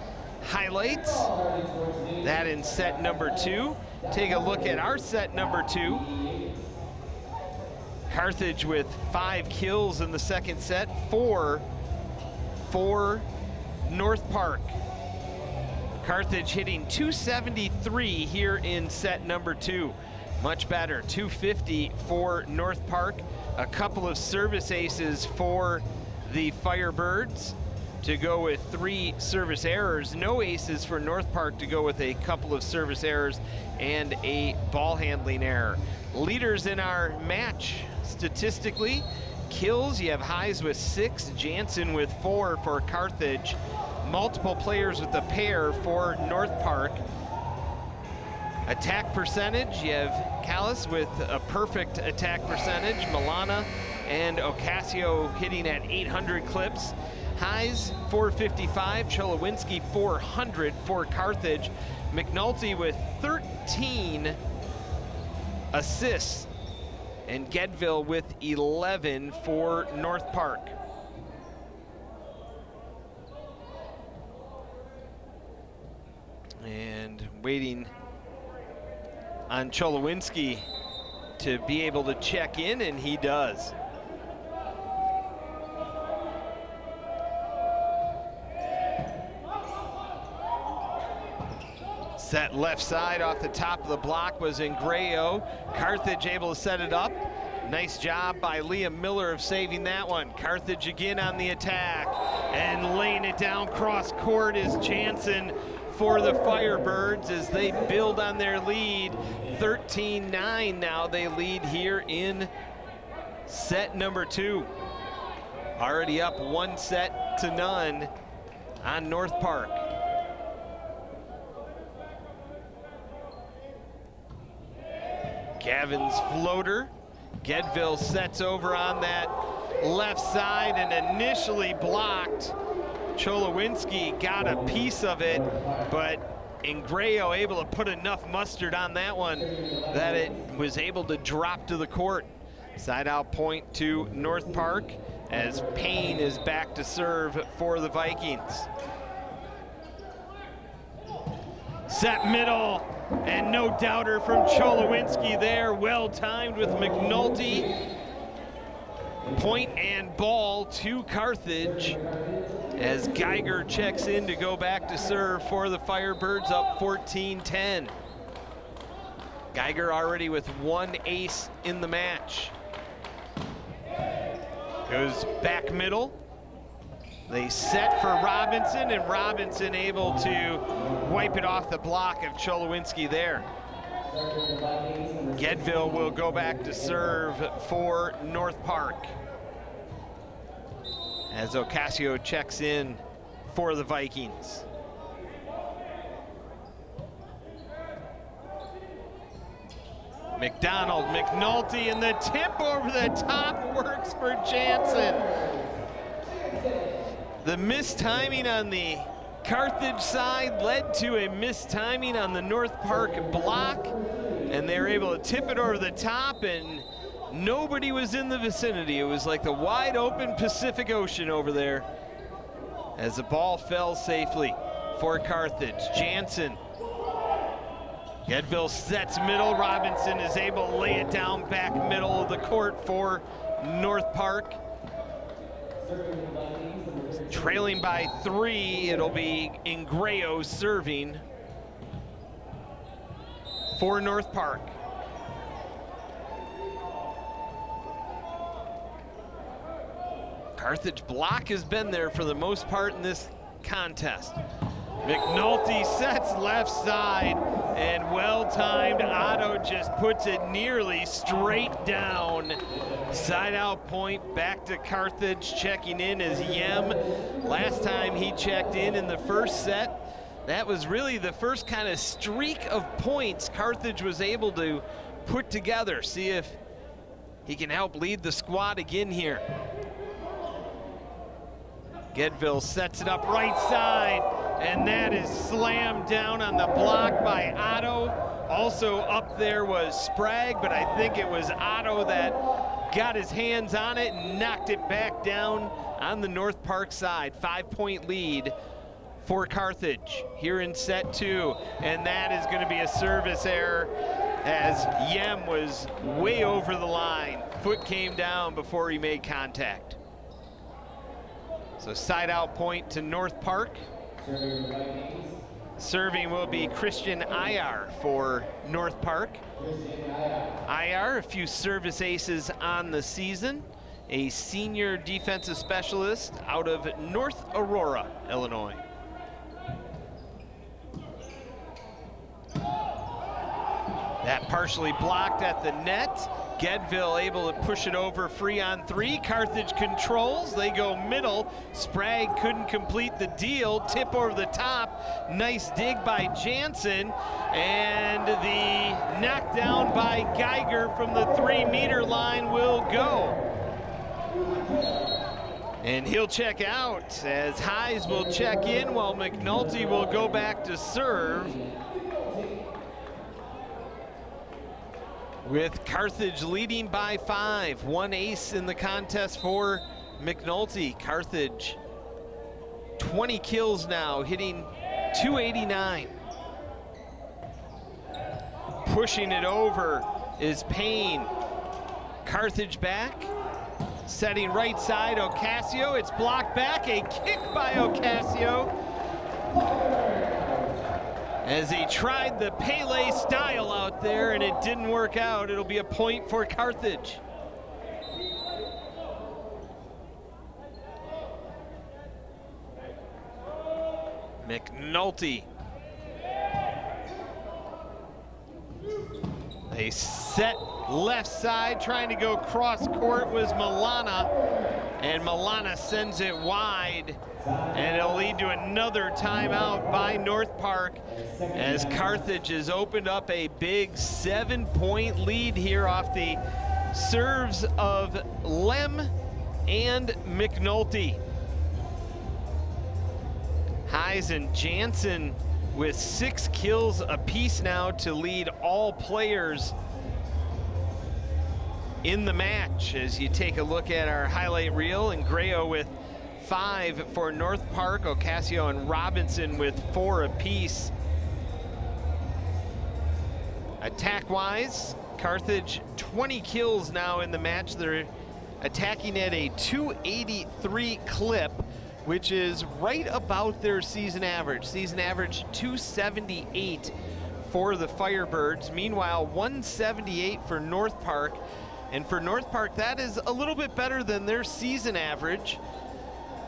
highlights. That in set number 2. Take a look at our set number 2. Carthage with 5 kills in the second set, 4 for North Park. Carthage hitting 273 here in set number 2. Much better, 250 for North Park. A couple of service aces for the Firebirds to go with 3 service errors. No aces for North Park to go with a couple of service errors and a ball handling error. Leaders in our match statistically, kills, you have Highs with 6, Jansen with 4 for Carthage. Multiple players with a pair for North Park. Attack percentage, you have Callis with a perfect attack percentage, Milana and Ocasio hitting at 800 clips. Highs 455, Cholowinski 400 for Carthage. McNulty with 13 assists, and Gedville with 11 for North Park. And waiting on Cholowinski to be able to check in, and he does. Set left side off the top of the block was Ingreo. Carthage able to set it up. Nice job by Liam Miller of saving that one. Carthage again on the attack, and laying it down cross court is Jansen for the Firebirds as they build on their lead. 13-9 now they lead here in set number 2. Already up 1-0 on North Park. Gavin's floater. Gedville sets over on that left side and initially blocked. Cholowinski got a piece of it, but Ingreo able to put enough mustard on that one that it was able to drop to the court. Side out point to North Park as Payne is back to serve for the Vikings. Set middle, and no doubter from Cholowinski there. Well timed with McNulty. Point and ball to Carthage as Geiger checks in to go back to serve for the Firebirds, up 14-10. Geiger already with 1 ace in the match. Goes back middle. They set for Robinson, and Robinson able to wipe it off the block of Cholowinski there. Gedville will go back to serve for North Park as Ocasio checks in for the Vikings. McDonald, McNulty, and the tip over the top works for Jansen. The mistiming on the Carthage side led to a mistiming on the North Park block, and they were able to tip it over the top, and nobody was in the vicinity. It was like the wide open Pacific Ocean over there as the ball fell safely for Carthage. Jansen. Gedville sets middle. Robinson is able to lay it down back middle of the court for North Park. Trailing by 3, it'll be Ingreo serving for North Park. Carthage block has been there for the most part in this contest. McNulty sets left side, and well-timed Otto just puts it nearly straight down. Side out point back to Carthage. Checking in is Yem. Last time he checked in the first set, that was really the first kind of streak of points Carthage was able to put together. See if he can help lead the squad again here. Gedville sets it up right side, and that is slammed down on the block by Otto. Also up there was Sprague, but I think it was Otto that got his hands on it and knocked it back down on the North Park side. 5-point lead for Carthage here in set 2, and that is going to be a service error as Yem was way over the line. Foot came down before he made contact. So side out point to North Park. Serving will be Christian Ayar for North Park. Ayar, a few service aces on the season, a senior defensive specialist out of North Aurora, Illinois. That partially blocked at the net. Gedville able to push it over free on 3. Carthage controls, they go middle. Sprague couldn't complete the deal. Tip over the top. Nice dig by Jansen. And the knockdown by Geiger from the 3-meter line will go. And he'll check out as Hayes will check in while McNulty will go back to serve. With Carthage leading by 5. 1 ace in the contest for McNulty. Carthage, 20 kills now, hitting .289. Pushing it over is Payne. Carthage back. Setting right side, Ocasio. It's blocked back. A kick by Ocasio, as he tried the Pele style out there and it didn't work out. It'll be a point for Carthage. McNulty. They set left side, trying to go cross court was Milana, and Milana sends it wide. And it'll lead to another timeout by North Park as Carthage has opened up a big 7-point lead here off the serves of Lem and McNulty. Hayes and Jansen with 6 kills apiece now to lead all players in the match. As you take a look at our highlight reel, Ingreo with 5 for North Park, Ocasio and Robinson with 4 apiece. Attack-wise, Carthage 20 kills now in the match. They're attacking at a .283 clip, which is right about their season average. Season average .278 for the Firebirds. Meanwhile, .178 for North Park. And for North Park, that is a little bit better than their season average.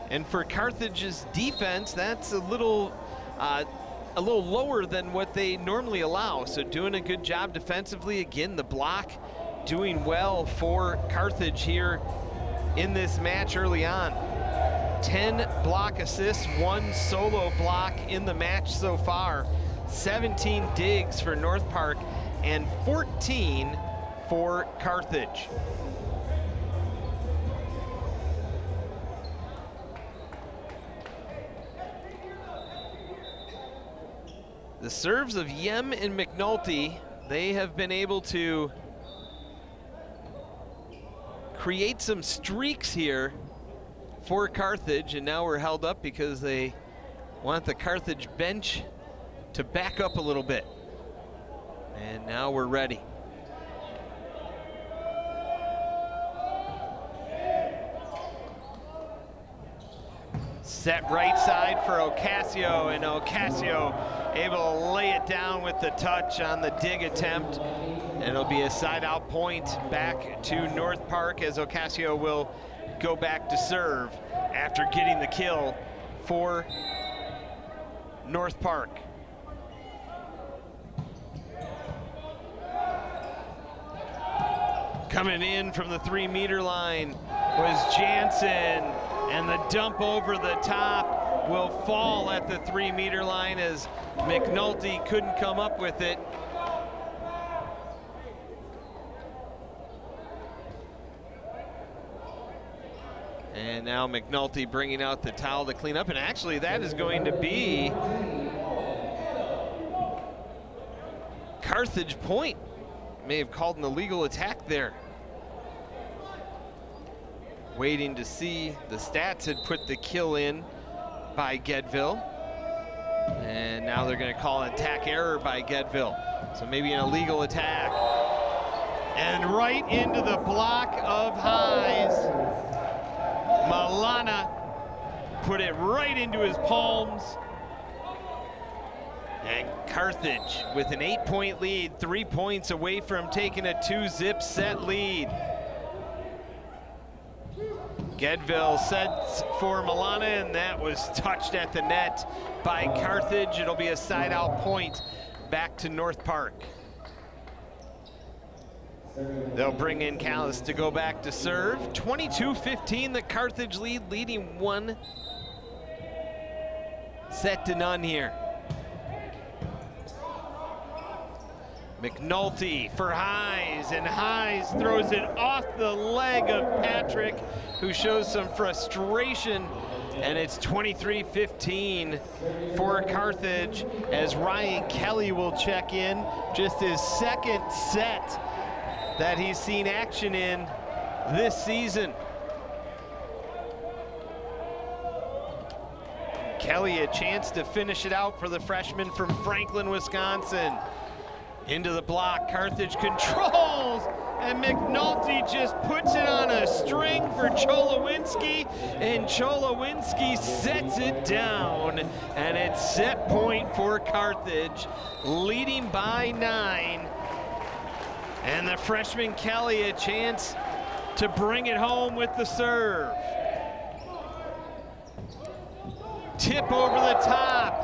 And for Carthage's defense, that's a little lower than what they normally allow. So doing a good job defensively. Again, the block doing well for Carthage here in this match early on. 10 block assists, 1 solo block in the match so far. 17 digs for North Park, and 14 for Carthage. The serves of Yem and McNulty, they have been able to create some streaks here for Carthage, and now we're held up because they want the Carthage bench to back up a little bit. And now we're ready. Set right side for Ocasio, and Ocasio able to lay it down with the touch on the dig attempt. And it'll be a side out point back to North Park as Ocasio will go back to serve after getting the kill for North Park. Coming in from the 3-meter line was Jansen, and the dump over the top will fall at the 3-meter line as McNulty couldn't come up with it. And now McNulty bringing out the towel to clean up, and actually that is going to be Carthage point. May have called an illegal attack there. Waiting to see, the stats had put the kill in by Gedville. And now they're gonna call an attack error by Gedville. So maybe an illegal attack. And right into the block of Highs. Milana put it right into his palms. And Carthage with an 8-point lead, 3 points away from taking a 2-zip set lead. Gedville sets for Milana, and that was touched at the net by Carthage. It'll be a side out point back to North Park. They'll bring in Callis to go back to serve. 22-15, the Carthage lead, leading 1 set to none here. McNulty for Highs, and Highs throws it off the leg of Patrick, who shows some frustration, and it's 23-15 for Carthage as Ryan Kelly will check in. Just his second set that he's seen action in this season. Kelly a chance to finish it out for the freshman from Franklin, Wisconsin. Into the block, Carthage controls, and McNulty just puts it on a string for Cholowinski, and Cholowinski sets it down, and it's set point for Carthage, leading by 9. And the freshman Kelly a chance to bring it home with the serve. Tip over the top.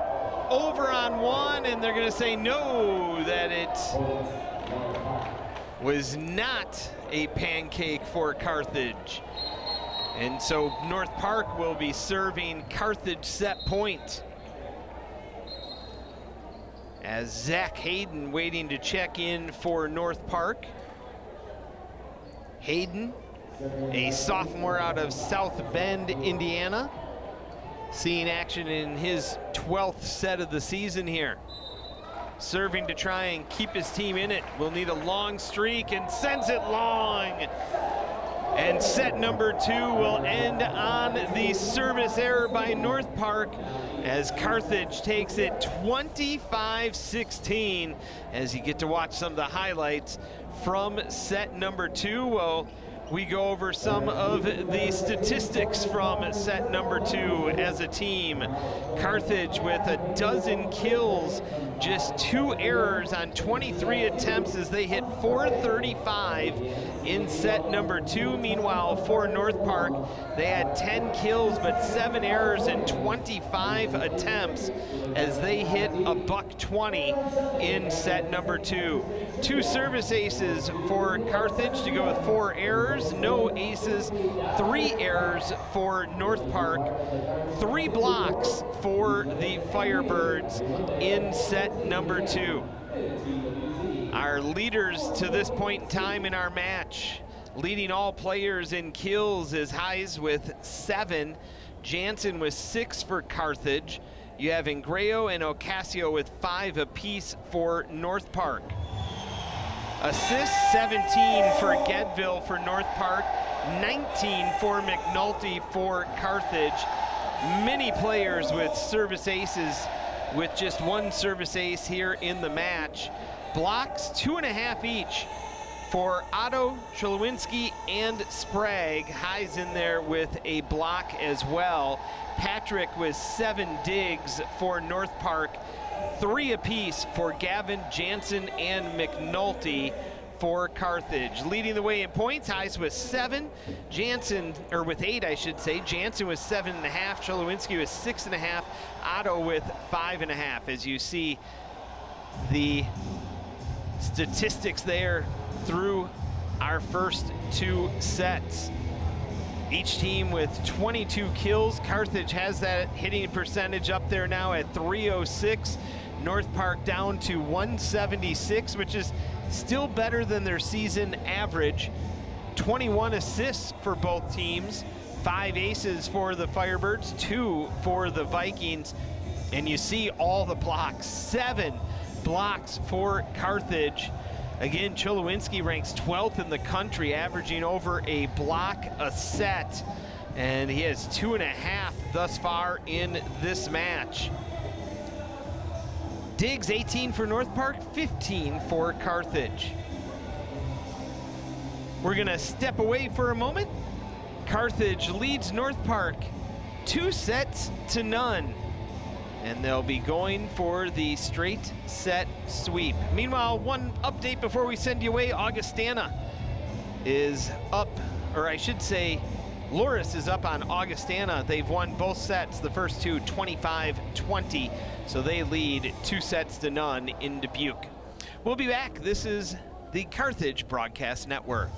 Over on one, and they're going to say no, that it was not a pancake for Carthage. And so North Park will be serving Carthage set point. As Zach Hayden waiting to check in for North Park. Hayden, a sophomore out of South Bend, Indiana. Seeing action in his 12th set of the season here. Serving to try and keep his team in it. Will need a long streak and sends it long. And set number 2 will end on the service error by North Park as Carthage takes it 25-16. As you get to watch some of the highlights from set number 2. Well, we go over some of the statistics from set number 2 as a team. Carthage with a dozen kills, just 2 errors on 23 attempts as they hit 435 in set number 2. Meanwhile, for North Park, they had 10 kills but 7 errors and 25 attempts as they hit a $120 in set number 2. 2 service aces for Carthage to go with 4 errors. No aces, 3 errors for North Park, 3 blocks for the Firebirds in set number 2. Our leaders to this point in time in our match, leading all players in kills is Heis with 7. Jansen with 6 for Carthage. You have Ingreo and Ocasio with 5 apiece for North Park. Assists, 17 for Gedville for North Park, 19 for McNulty for Carthage. Many players with service aces, with just 1 service ace here in the match. Blocks, 2.5 each for Otto, Cholowinski, and Sprague. Highs in there with a block as well. Patrick with 7 digs for North Park. 3 apiece for Gavin, Jansen, and McNulty for Carthage. Leading the way in points, Highs with 7, Jansen, or with 8 I should say. Jansen with 7.5, Cholowinski with 6.5, Otto with 5.5. As you see the statistics there through our first 2 sets. Each team with 22 kills. Carthage has that hitting percentage up there now at 306. North Park down to 176, which is still better than their season average. 21 assists for both teams, 5 aces for the Firebirds, 2 for the Vikings. And you see all the blocks, 7 blocks for Carthage. Again, Cholowinski ranks 12th in the country, averaging over a block a set. And he has 2.5 thus far in this match. Diggs, 18 for North Park, 15 for Carthage. We're gonna step away for a moment. Carthage leads North Park 2 sets to none. And they'll be going for the straight set sweep. Meanwhile, one update before we send you away. Augustana is up, or I should say, Loris is up on Augustana. They've won both sets, the first 2, 25-20. So they lead 2 sets to none in Dubuque. We'll be back. This is the Carthage Broadcast Network.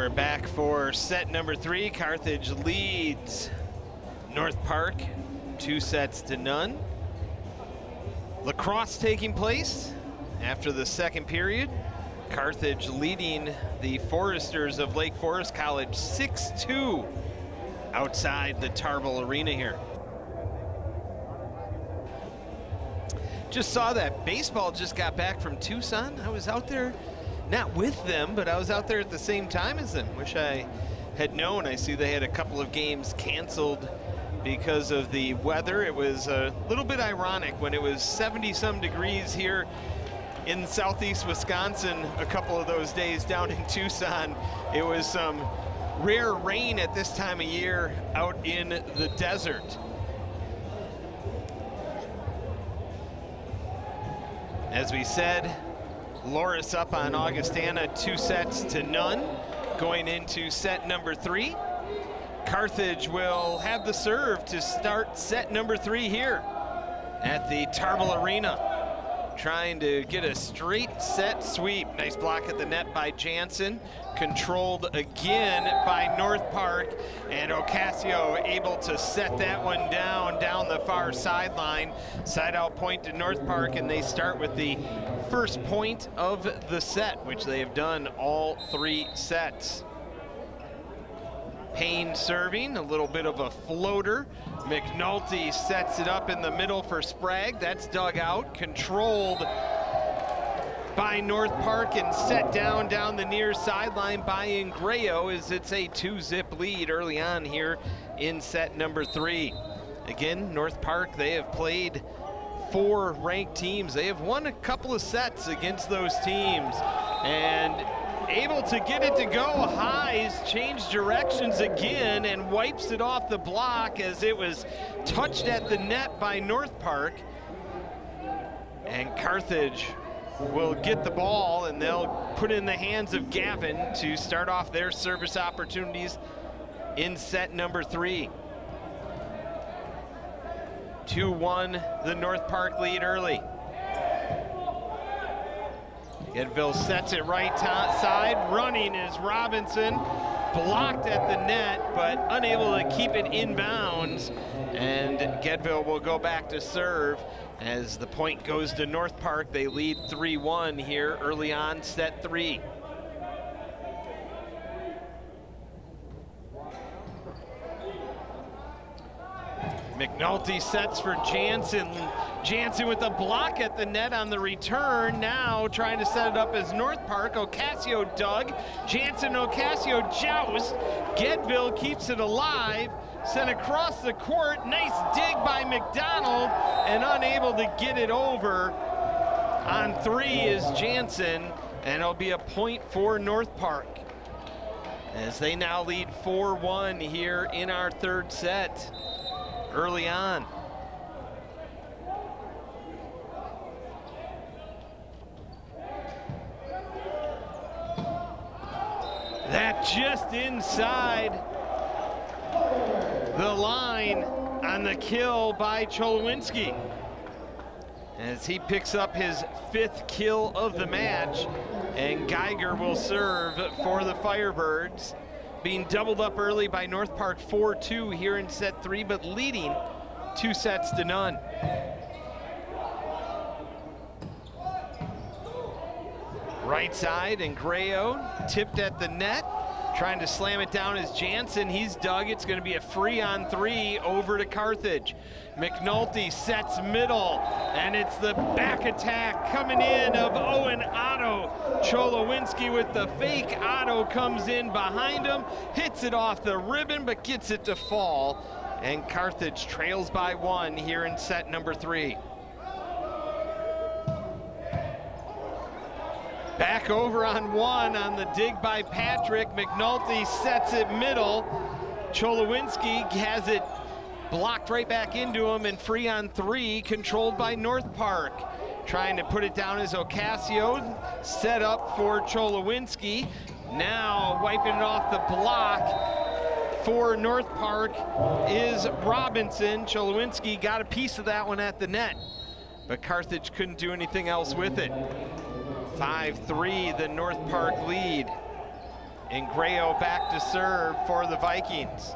We're back for set number 3. Carthage leads North Park 2-0. Lacrosse taking place after the second period. Carthage leading the Foresters of Lake Forest College 6-2 outside the Tarble Arena here. Just saw that baseball just got back from Tucson. I was out there, not with them, but I was out there at the same time as them. Wish I had known. I see they had a couple of games canceled because of the weather. It was a little bit ironic when it was 70-some degrees here in southeast Wisconsin a couple of those days down in Tucson. It was some rare rain at this time of year out in the desert. As we said, Loris up on Augustana 2-0 going into set number 3. Carthage will have the serve to start set number 3 here at the Tarble Arena, trying to get a straight set sweep. Nice block at the net by Jansen, controlled again by North Park, and Ocasio able to set that one down the far sideline. Side out point to North Park, and they start with the first point of the set, which they have done all 3 sets. Payne serving, a little bit of a floater. McNulty sets it up in the middle for Sprague. That's dug out, controlled by North Park and set down the near sideline by Ingreo, as it's a 2-zip lead early on here in set number 3. Again, North Park, they have played 4 ranked teams. They have won a couple of sets against those teams, and able to get it to go. Highs changed directions again and wipes it off the block as it was touched at the net by North Park. And Carthage will get the ball, and they'll put it in the hands of Gavin to start off their service opportunities in set number 3. 2-1 the North Park lead early. Edville sets it right side. Running is Robinson. Blocked at the net, but unable to keep it inbounds. And Gedville will go back to serve as the point goes to North Park. They lead 3-1 here early on set 3. McNulty sets for Jansen. Jansen with a block at the net on the return. Now trying to set it up as North Park. Ocasio dug. Jansen, Ocasio joust. Gedville keeps it alive. Sent across the court. Nice dig by McDonald, and unable to get it over. On 3 is Jansen, and it'll be a point for North Park, as they now lead 4-1 here in our 3rd set. Early on. That just inside the line on the kill by Cholowinski, as he picks up his 5th kill of the match, and Geiger will serve for the Firebirds. Being doubled up early by North Park 4-2 here in set 3, but leading 2-0. Right side, and Ingreo tipped at the net. Trying to slam it down is Jansen. He's dug. It's going to be a free on 3 over to Carthage. McNulty sets middle, and it's the back attack coming in of Owen Otto. Cholowinski with the fake. Otto comes in behind him, hits it off the ribbon, but gets it to fall. And Carthage trails by 1 here in set number 3. Back over on 1 on the dig by Patrick. McNulty sets it middle. Cholowinski has it blocked right back into him, and free on 3, controlled by North Park. Trying to put it down is Ocasio, set up for Cholowinski. Now wiping it off the block for North Park is Robinson. Cholowinski got a piece of that one at the net, but Carthage couldn't do anything else with it. 5-3 the North Park lead. And Grayo back to serve for the Vikings.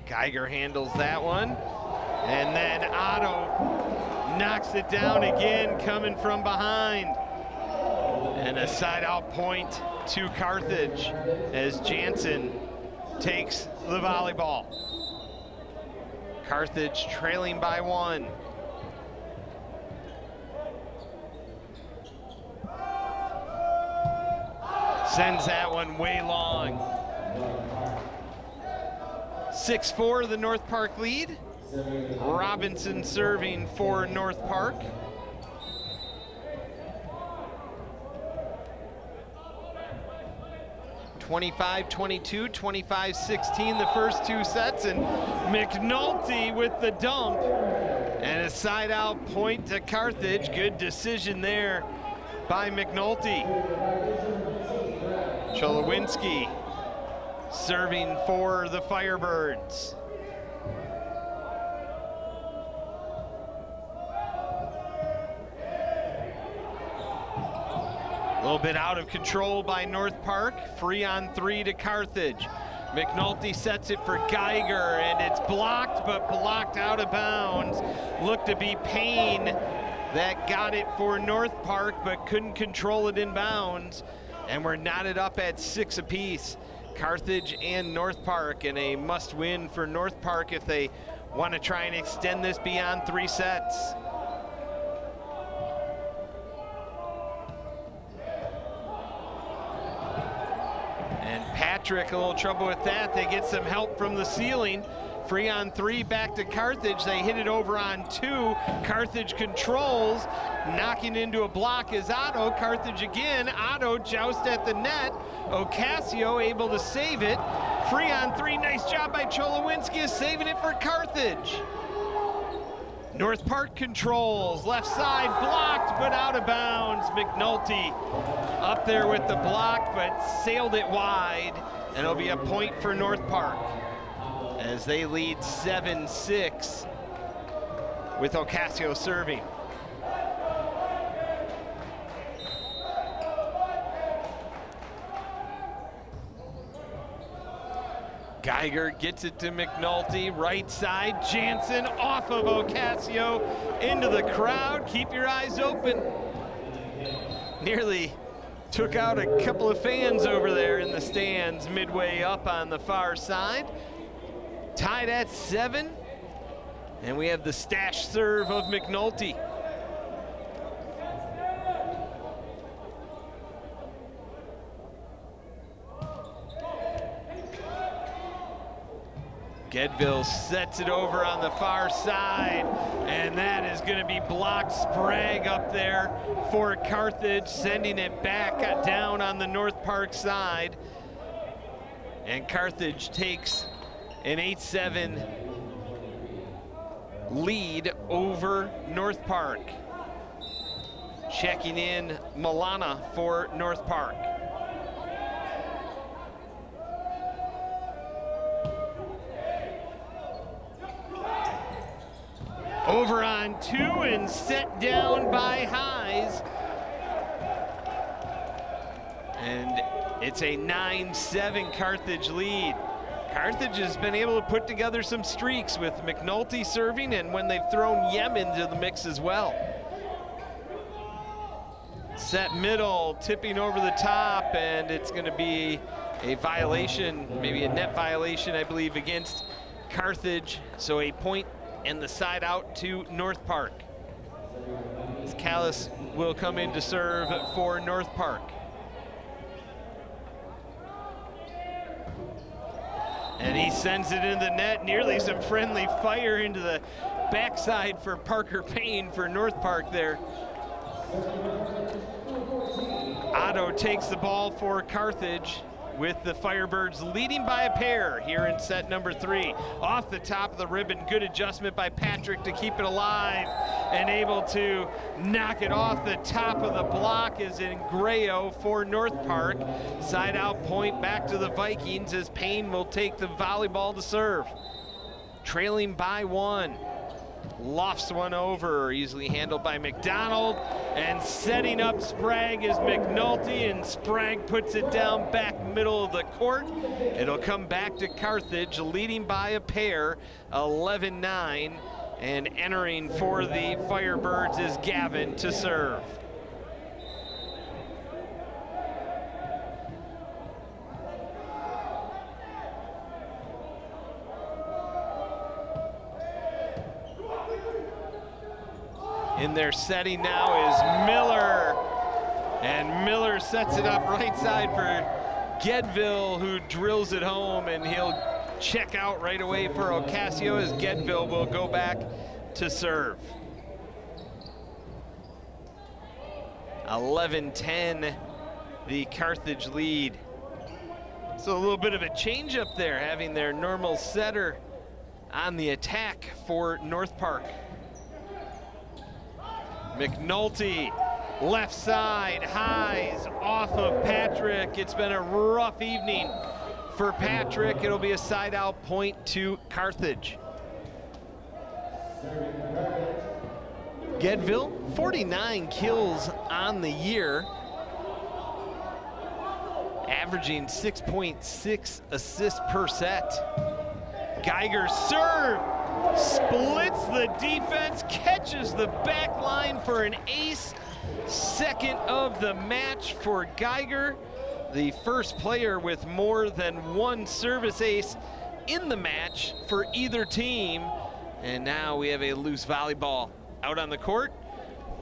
Geiger handles that one. And then Otto knocks it down again, coming from behind. And a side out point to Carthage as Jansen takes the volleyball. Carthage trailing by 1. Sends that one way long. 6-4 the North Park lead. Robinson serving for North Park. (25-22, 25-16 the first 2 sets, and McNulty with the dump and a side out point to Carthage. Good decision there by McNulty. Cholowinski serving for the Firebirds. A little bit out of control by North Park. Free on 3 to Carthage. McNulty sets it for Geiger, and it's blocked, but blocked out of bounds. Looked to be Payne that got it for North Park, but couldn't control it in bounds. And we're knotted up at 6 apiece. Carthage and North Park, and a must win for North Park if they want to try and extend this beyond 3 sets. Patrick, a little trouble with that. They get some help from the ceiling. Free on 3 back to Carthage. They hit it over on 2. Carthage controls. Knocking into a block is Otto. Carthage again. Otto joust at the net. Ocasio able to save it. Free on 3. Nice job by Cholowinski is saving it for Carthage. North Park controls. Left side blocked, but out of bounds. McNulty up there with the block, but sailed it wide. And it'll be a point for North Park as they lead 7-6 with Ocasio serving. Geiger gets it to McNulty, right side. Jansen off of Ocasio into the crowd. Keep your eyes open. Nearly took out a couple of fans over there in the stands midway up on the far side. Tied at 7, and we have the stash serve of McNulty. Gedville sets it over on the far side, and that is going to be blocked. Sprague up there for Carthage, sending it back down on the North Park side. And Carthage takes an 8-7 lead over North Park. Checking in Milana for North Park. Over on 2 and set down by Highs. And it's a 9-7 Carthage lead. Carthage has been able to put together some streaks with McNulty serving, and when they've thrown Yem into the mix as well. Set middle, tipping over the top, and it's going to be a violation, maybe a net violation, I believe, against Carthage. So a point and the side out to North Park. Callis will come in to serve for North Park. And he sends it in the net, nearly some friendly fire into the backside for Parker Payne for North Park there. Otto takes the ball for Carthage, with the Firebirds leading by a pair here in set number 3. Off the top of the ribbon, good adjustment by Patrick to keep it alive, and able to knock it off the top of the block is in Grayo for North Park. Side out point back to the Vikings as Payne will take the volleyball to serve. trailing by 1. Lofts one over, easily handled by McDonald, and setting up Sprague is McNulty, and Sprague puts it down back middle of the court. It'll come back to Carthage, leading by a pair, 11-9, and entering for the Firebirds is Gavin to serve. In their setting now is Miller, and Miller sets it up right side for Gedville, who drills it home, and he'll check out right away for Ocasio as Gedville will go back to serve. 11-10, the Carthage lead. So a little bit of a change up there, having their normal setter on the attack for North Park. McNulty, left side, highs off of Patrick. It's been a rough evening for Patrick. It'll be a side out point to Carthage. Gedville, 49 kills on the year, averaging 6.6 assists per set. Geiger serve, splits the defense, catches the back line for an ace. Second of the match for Geiger, the first player with more than one service ace in the match for either team. And now we have a loose volleyball out on the court.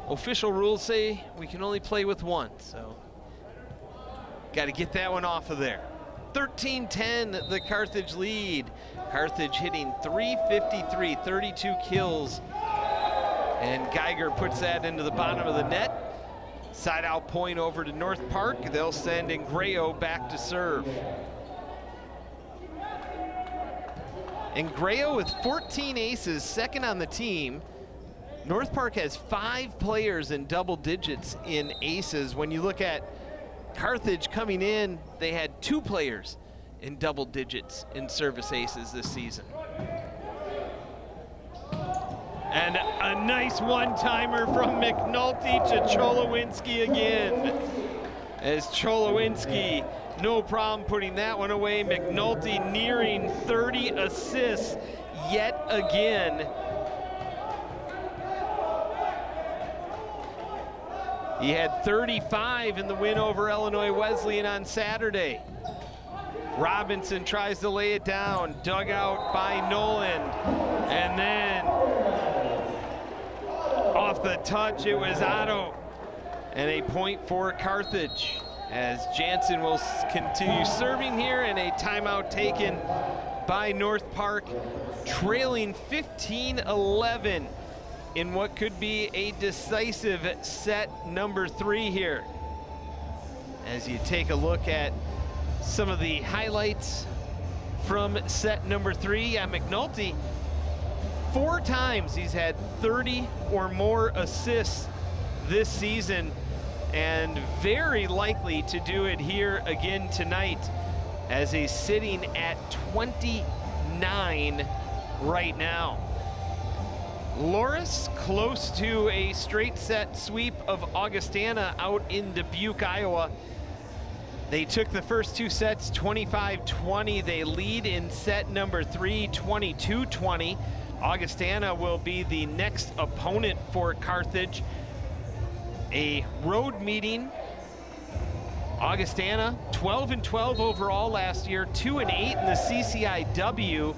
Official rules say we can only play with one, so got to get that one off of there. 13-10, the Carthage lead. Carthage hitting .353, 32 kills. And Geiger puts that into the bottom of the net. Side out point over to North Park. They'll send Ingreo back to serve. Ingreo with 14 aces, second on the team. North Park has 5 players in double digits in aces. When you look at Carthage coming in, they had 2 players in double digits in service aces this season. And a nice one-timer from McNulty to Cholowinski again. As Cholowinski, no problem putting that one away. McNulty nearing 30 assists yet again. He had 35 in the win over Illinois Wesleyan on Saturday. Robinson tries to lay it down, dug out by Nolan, and then off the touch it was Otto, and a point for Carthage as Jansen will continue serving here, and a timeout taken by North Park, trailing 15-11 in what could be a decisive set number 3 here. As you take a look at some of the highlights from set number 3, McNulty, 4 times he's had 30 or more assists this season, and very likely to do it here again tonight, as he's sitting at 29 right now. Loris close to a straight set sweep of Augustana out in Dubuque, Iowa. They took the first 2 sets 25-20. They lead in set number 3 22-20. Augustana will be the next opponent for Carthage. A road meeting. Augustana 12-12 overall last year, 2-8 in the CCIW.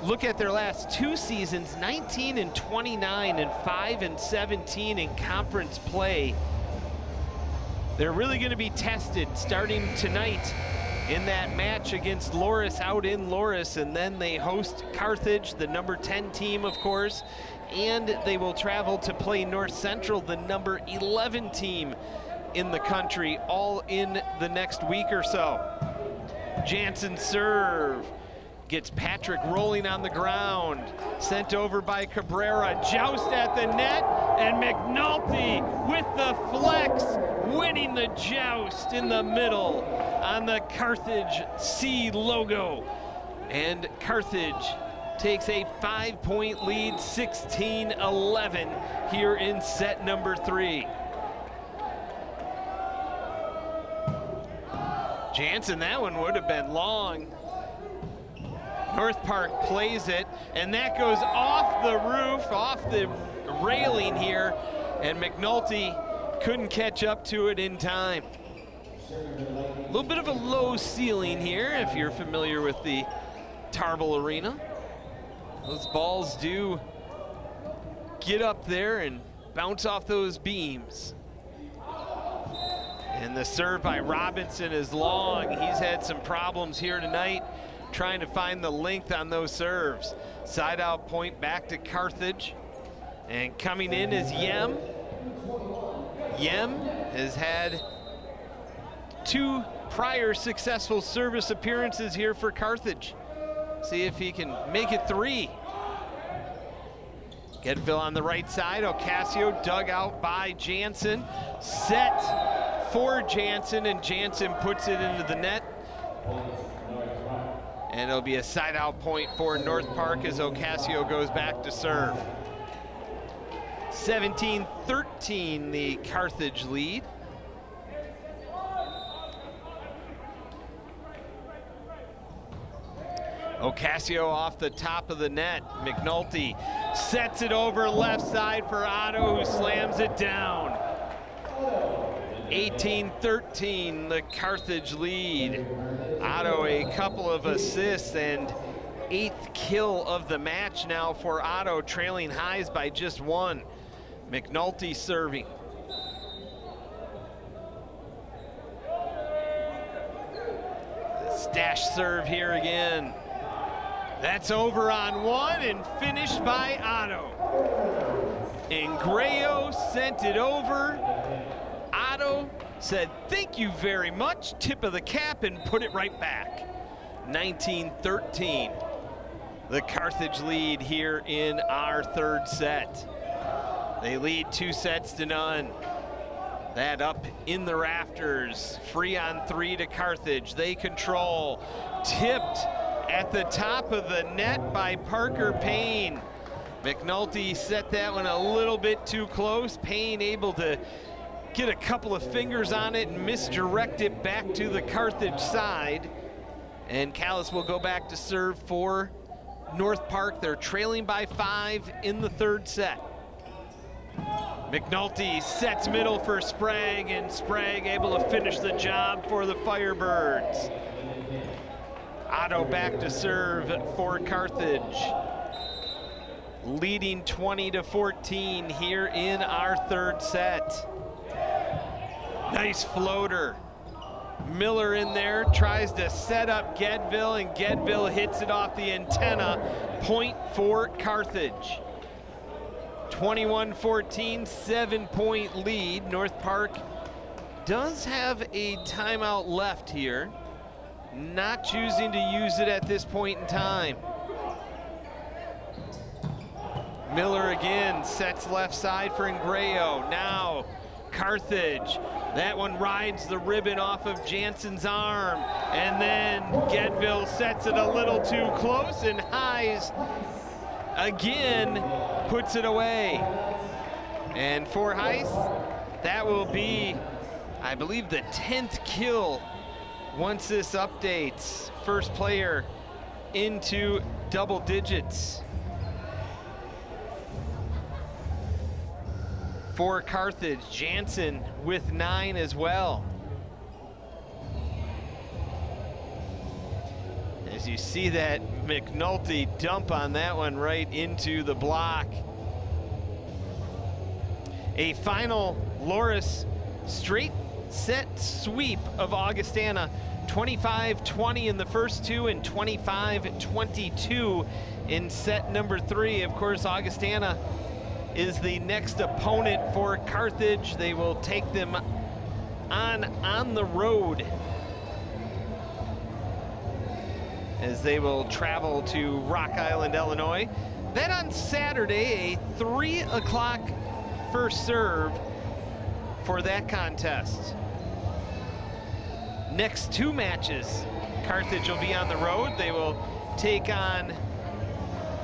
Look at their last 2 seasons, 19-29 and 5-17 in conference play. They're really going to be tested starting tonight in that match against Loris out in Loris, and then they host Carthage, the number 10 team, of course, and they will travel to play North Central, the number 11 team in the country, all in the next week or so. Jansen serve. Gets Patrick rolling on the ground, sent over by Cabrera, joust at the net, and McNulty with the flex, winning the joust in the middle on the Carthage C logo. And Carthage takes a 5-point lead, 16-11 here in set number 3. Jansen, that one would have been long. North Park plays it, and that goes off the roof, off the railing here, and McNulty couldn't catch up to it in time. A little bit of a low ceiling here if you're familiar with the Tarble Arena. Those balls do get up there and bounce off those beams. And the serve by Robinson is long. He's had some problems here tonight trying to find the length on those serves. Side out point back to Carthage. And coming in is Yem. Yem has had 2 prior successful service appearances here for Carthage. See if he can make it 3. Gedville on the right side. Ocasio dug out by Jansen. Set for Jansen, and Jansen puts it into the net. And it'll be a side out point for North Park as Ocasio goes back to serve. 17-13 the Carthage lead. Ocasio off the top of the net. McNulty sets it over left side for Otto, who slams it down. 18-13 the Carthage lead. Otto a couple of assists and 8th kill of the match now for Otto, trailing highs by just 1. McNulty serving. The stash serve here again. That's over on 1 and finished by Otto. Ingreo sent it over. Otto said, "Thank you very much," tip of the cap, and put it right back. 19-13. The Carthage lead here in our 3rd set. They lead 2-0. That up in the rafters. Free on 3 to Carthage. They control. Tipped at the top of the net by Parker Payne. McNulty set that one a little bit too close. Payne able to get a couple of fingers on it and misdirect it back to the Carthage side. And Callis will go back to serve for North Park. They're trailing by 5 in the 3rd set. McNulty sets middle for Sprague, and Sprague able to finish the job for the Firebirds. Otto back to serve for Carthage. Leading 20-14 here in our 3rd set. Nice floater. Miller in there, tries to set up Gedville, and Gedville hits it off the antenna. Point for Carthage. 21-14, 7-point lead. North Park does have a timeout left here. Not choosing to use it at this point in time. Miller again sets left side for Ingreo. Now Carthage. That one rides the ribbon off of Jansen's arm. And then Gedville sets it a little too close, and Hayes again puts it away. And for Hayes, that will be, I believe, the 10th kill once this updates. First player into double digits. For Carthage, Jansen with 9 as well. As you see that McNulty dump on that one right into the block. A final Loris straight set sweep of Augustana. 25-20 in the first 2 and 25-22 in set number 3. Of course, Augustana is the next opponent for Carthage. They will take them on the road as they will travel to Rock Island, Illinois. Then on Saturday, a 3 o'clock first serve for that contest. Next 2 matches, Carthage will be on the road. They will take on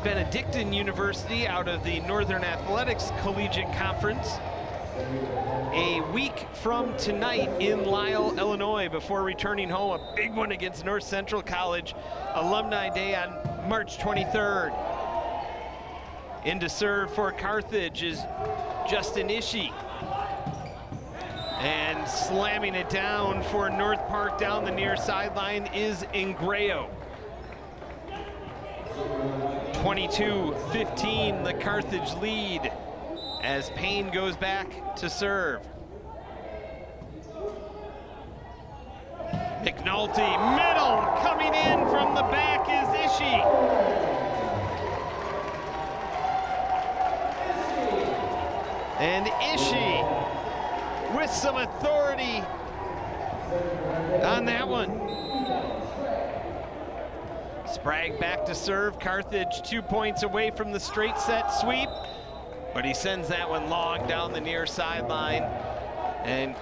Benedictine University out of the Northern Athletics Collegiate Conference. A week from tonight in Lisle, Illinois, before returning home. A big one against North Central College. Alumni Day on March 23rd. In to serve for Carthage is Justin Ishii. And slamming it down for North Park down the near sideline is Ingreo. 22-15, the Carthage lead as Payne goes back to serve. McNulty, middle, coming in from the back is Ishii. And Ishii with some authority on that one. Sprague back to serve. Carthage 2 points away from the straight set sweep, but he sends that one long down the near sideline. And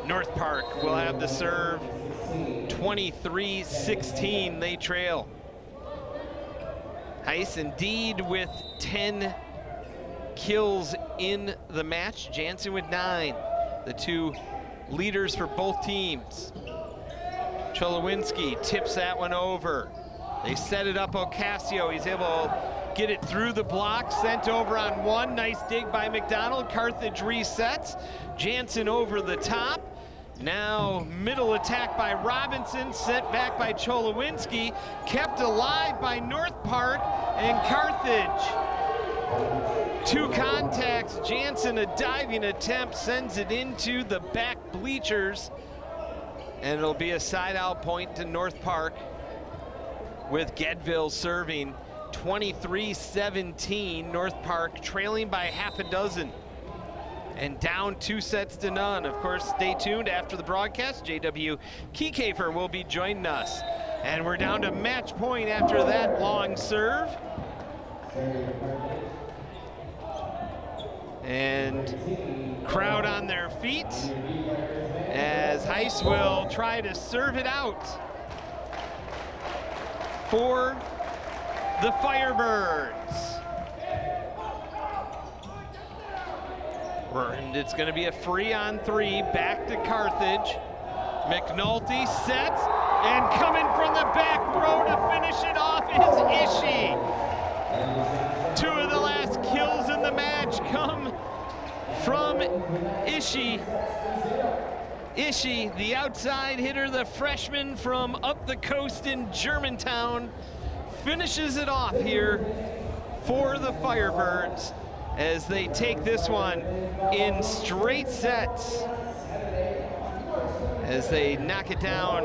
North Park will have the serve. 23-16, they trail. Heiss indeed with 10 kills in the match. Jansen with 9. The two leaders for both teams. Cholowinski tips that one over. They set it up Ocasio. He's able to get it through the block, sent over on one. Nice dig by McDonald. Carthage resets. Jansen over the top. Now middle attack by Robinson, sent back by Cholowinski, kept alive by North Park, and Carthage. 2 contacts. Jansen, a diving attempt, sends it into the back bleachers, and it'll be a side-out point to North Park, with Gedville serving. 23-17, North Park trailing by half a dozen and down 2-0. Of course, stay tuned after the broadcast. J.W. Kiekefer will be joining us. And we're down to match point after that long serve. And crowd on their feet as Heiss will try to serve it out for the Firebirds. And it's going to be a free on 3, back to Carthage. McNulty sets, and coming from the back row to finish it off is Ishii. 2 of the last kills in the match come from Ishii. Ishii, the outside hitter, the freshman from up the coast in Germantown, finishes it off here for the Firebirds as they take this one in straight sets as they knock it down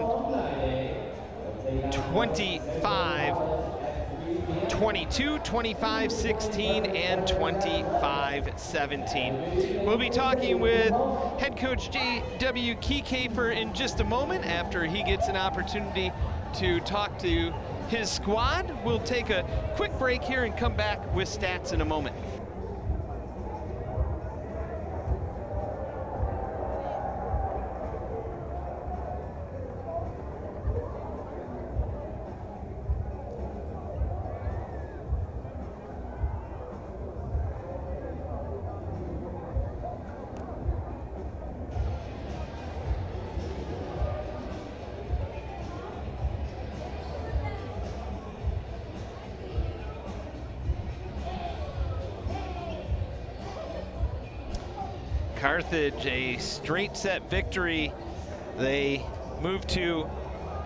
25-22, 25-16, and 25-17. We'll be talking with head coach J.W. Kiekefer in just a moment after he gets an opportunity to talk to his squad. We'll take a quick break here and come back with stats in a moment. Carthage, a straight set victory. They move to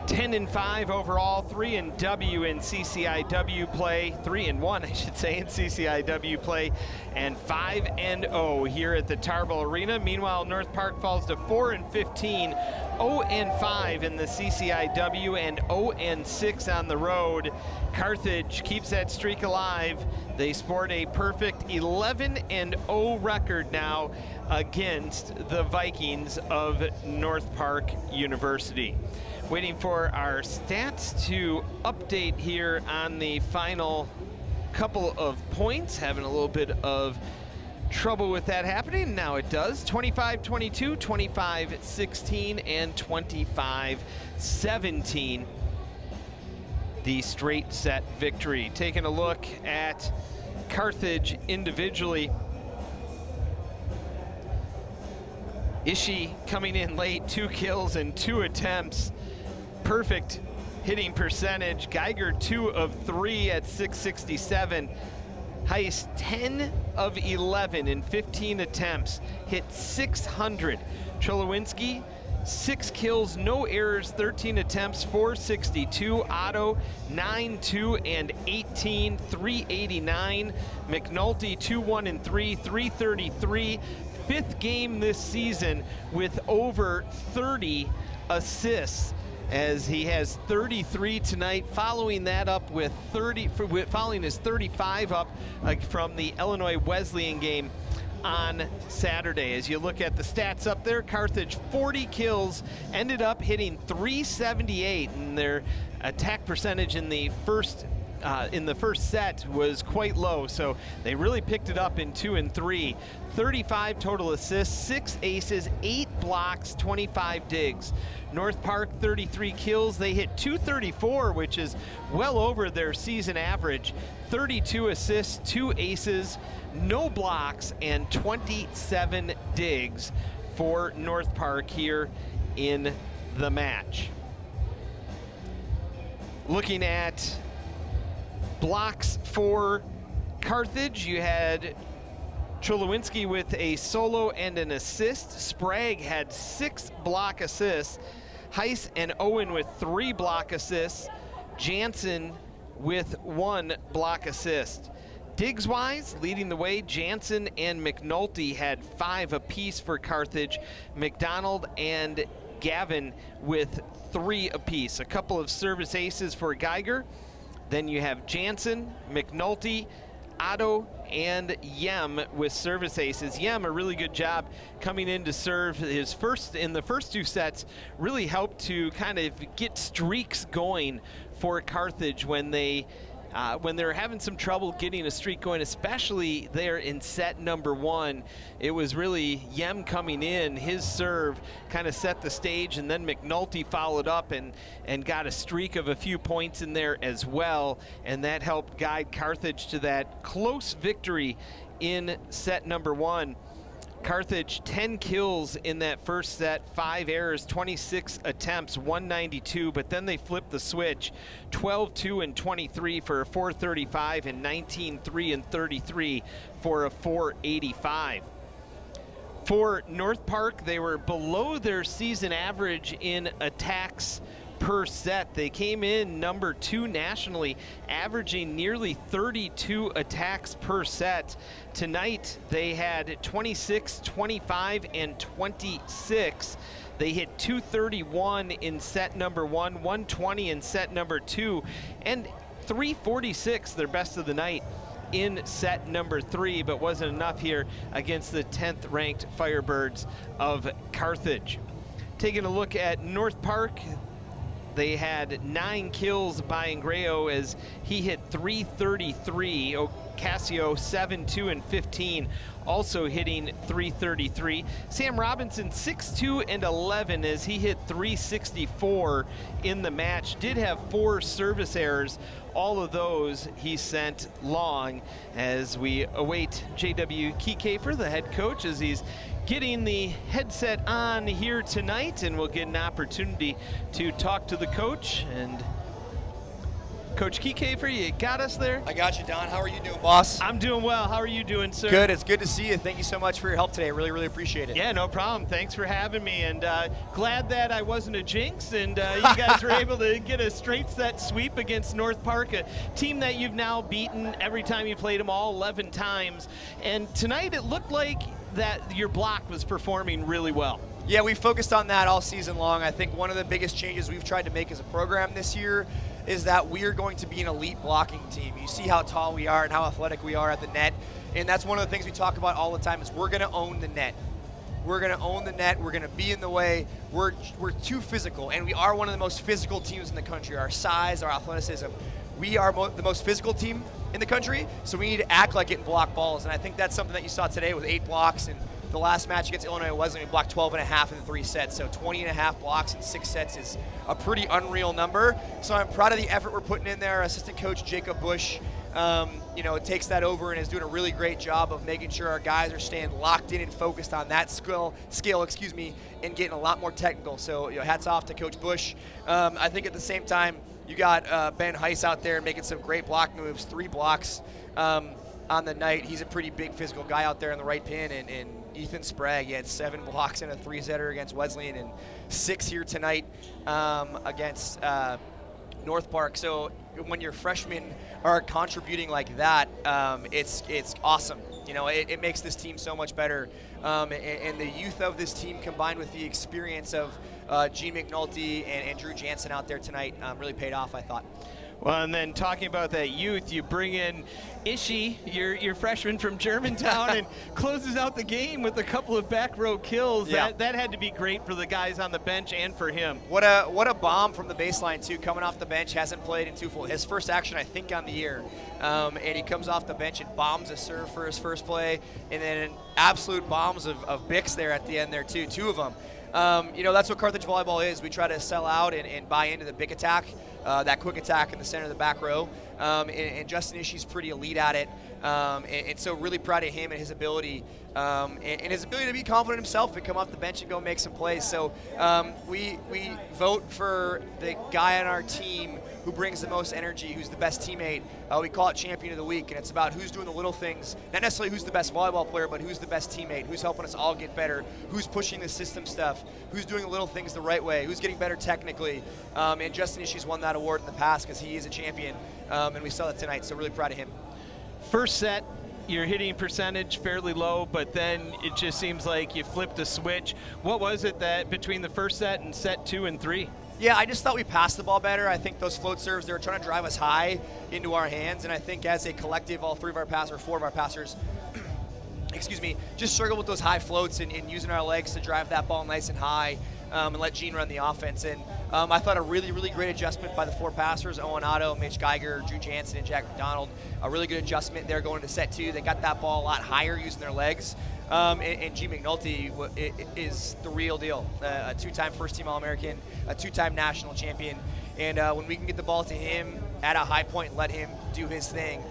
10-5 overall, 3-W in CCIW play, 3-1 I should say in CCIW play, and 5-0 here at the Tarble Arena. Meanwhile, North Park falls to 4-15, 0-5 in the CCIW, and 0-6 on the road. Carthage keeps that streak alive. They sport a perfect 11-0 record now against the Vikings of North Park University. Waiting for our stats to update here on the final couple of points. Having a little bit of trouble with that happening. Now it does. 25-22, 25-16, and 25-17. the straight set victory. Taking a look at Carthage individually. Ishii coming in late, 2 kills and 2 attempts. Perfect hitting percentage. Geiger 2 of 3 at 667. Heiss 10 of 11 in 15 attempts, hit 600. Cholowinski, 6 kills, no errors, 13 attempts, 462. Otto, 9, 2, and 18, 389. McNulty, 2, 1, and 3, 333. 5th game this season with over 30 assists, as he has 33 tonight, following that up with following his 35 up from the Illinois Wesleyan game on Saturday. As you look at the stats up there, Carthage 40 kills, ended up hitting 378, and their attack percentage in the first set was quite low, so they really picked it up in 2 and 3. 35 total assists, 6 aces, 8 blocks, 25 digs. North Park, 33 kills. They hit 234, which is well over their season average. 32 assists, 2 aces, no blocks, and 27 digs for North Park here in the match. Looking at blocks for Carthage, you had Cholowinski with a solo and an assist. Sprague had 6 block assists. Heiss and Owen with 3 block assists. Jansen with 1 block assist. Digs-wise, leading the way, Jansen and McNulty had 5 apiece for Carthage. McDonald and Gavin with 3 apiece. A couple of service aces for Geiger. Then you have Jansen, McNulty, Otto, and Yem with service aces. Yem, a really good job coming in to serve his in the first 2 sets, really helped to kind of get streaks going for Carthage when they're having some trouble getting a streak going, especially there in set number 1. It was really Yem coming in, his serve kind of set the stage, and then McNulty followed up and got a streak of a few points in there as well, and that helped guide Carthage to that close victory in set number 1. Carthage 10 kills in that first set, 5 errors, 26 attempts, 192, but then they flipped the switch, 12, 2, and 23 for a 435, and 19, 3, and 33 for a 485. For North Park, they were below their season average in attacks per set. They came in number 2 nationally, averaging nearly 32 attacks per set. Tonight, they had 26, 25, and 26. They hit 231 in set number 1, 120 in set number 2, and 346, their best of the night, in set number 3, but wasn't enough here against the 10th ranked Firebirds of Carthage. Taking a look at North Park, they had 9 kills by Ingreo as he hit 333. Ocasio 7, 2, and 15, also hitting 333. Sam Robinson 6, 2, and 11 as he hit 364 in the match. Did have 4 service errors. All of those he sent long, as we await J.W. Kiekefer, the head coach, as he's getting the headset on here tonight, and we'll get an opportunity to talk to the coach. And Coach Kiekefer, you got us there? I got you, Don. How are you doing, boss? I'm doing well. How are you doing, sir? Good. It's good to see you. Thank you so much for your help today. I really, really appreciate it. Yeah, no problem. Thanks for having me, and glad that I wasn't a jinx, and you guys were able to get a straight set sweep against North Park, a team that you've now beaten every time you played them, all 11 times. And tonight it looked like that your block was performing really well. Yeah, we focused on that all season long. I think one of the biggest changes we've tried to make as a program this year is that we are going to be an elite blocking team. You see how tall we are and how athletic we are at the net, and that's one of the things we talk about all the time is we're going to own the net. We're going to own the net. We're going to be in the way. We're too physical, and we are one of the most physical teams in the country. Our size, our athleticism, we are the most physical team in the country, so we need to act like it and block balls, and I think that's something that you saw today with 8 blocks and The last match against Illinois Wesleyan, we blocked 12 and a half in 3 sets. So 20 and a half blocks in 6 sets is a pretty unreal number. So I'm proud of the effort we're putting in there. Our assistant coach, Jacob Bush, takes that over and is doing a really great job of making sure our guys are staying locked in and focused on that skill, and getting a lot more technical. So hats off to Coach Bush. I think at the same time, you got Ben Heiss out there making some great block moves, 3 blocks on the night. He's a pretty big physical guy out there in the right pin, and Ethan Sprague, he had 7 blocks in a 3-setter against Wesleyan and 6 here tonight against North Park. So when your freshmen are contributing like that, it's awesome. It makes this team so much better. And the youth of this team combined with the experience of Gene McNulty and Drew Jansen out there tonight really paid off, I thought. Well, and then talking about that youth, you bring in Ishi, your freshman from Germantown, and closes out the game with a couple of back row kills. Yeah. That had to be great for the guys on the bench and for him. What a bomb from the baseline too, coming off the bench, hasn't played in 2 full. His first action, I think, on the year, and he comes off the bench and bombs a serve for his first play, and then absolute bombs of Bix there at the end there too, 2 of them. That's what Carthage Volleyball is. We try to sell out and buy into the big attack, that quick attack in the center of the back row. And Justin Ishii's pretty elite at it. And so really proud of him and his ability and his ability to be confident himself and come off the bench and go make some plays. So we vote for the guy on our team who brings the most energy, who's the best teammate. We call it Champion of the Week, and it's about who's doing the little things, not necessarily who's the best volleyball player, but who's the best teammate, who's helping us all get better, who's pushing the system stuff, who's doing the little things the right way, who's getting better technically. And Justin Ishii's won that award in the past because he is a champion, and we saw that tonight, so really proud of him. First set, your hitting percentage fairly low, but then it just seems like you flipped a switch. What was it that between the first set and set 2 and 3? Yeah, I just thought we passed the ball better. I think those float serves, they were trying to drive us high into our hands, and I think as a collective, all 4 of our passers, just struggled with those high floats and using our legs to drive that ball nice and high and let Gene run the offense. And I thought a really, really great adjustment by the 4 passers, Owen Otto, Mitch Geiger, Drew Jansen, and Jack McDonald. A really good adjustment there going into set 2. They got that ball a lot higher using their legs. And Gene McNulty is the real deal. A 2-time first-team All-American, a 2-time national champion. And when we can get the ball to him at a high point and let him do his thing,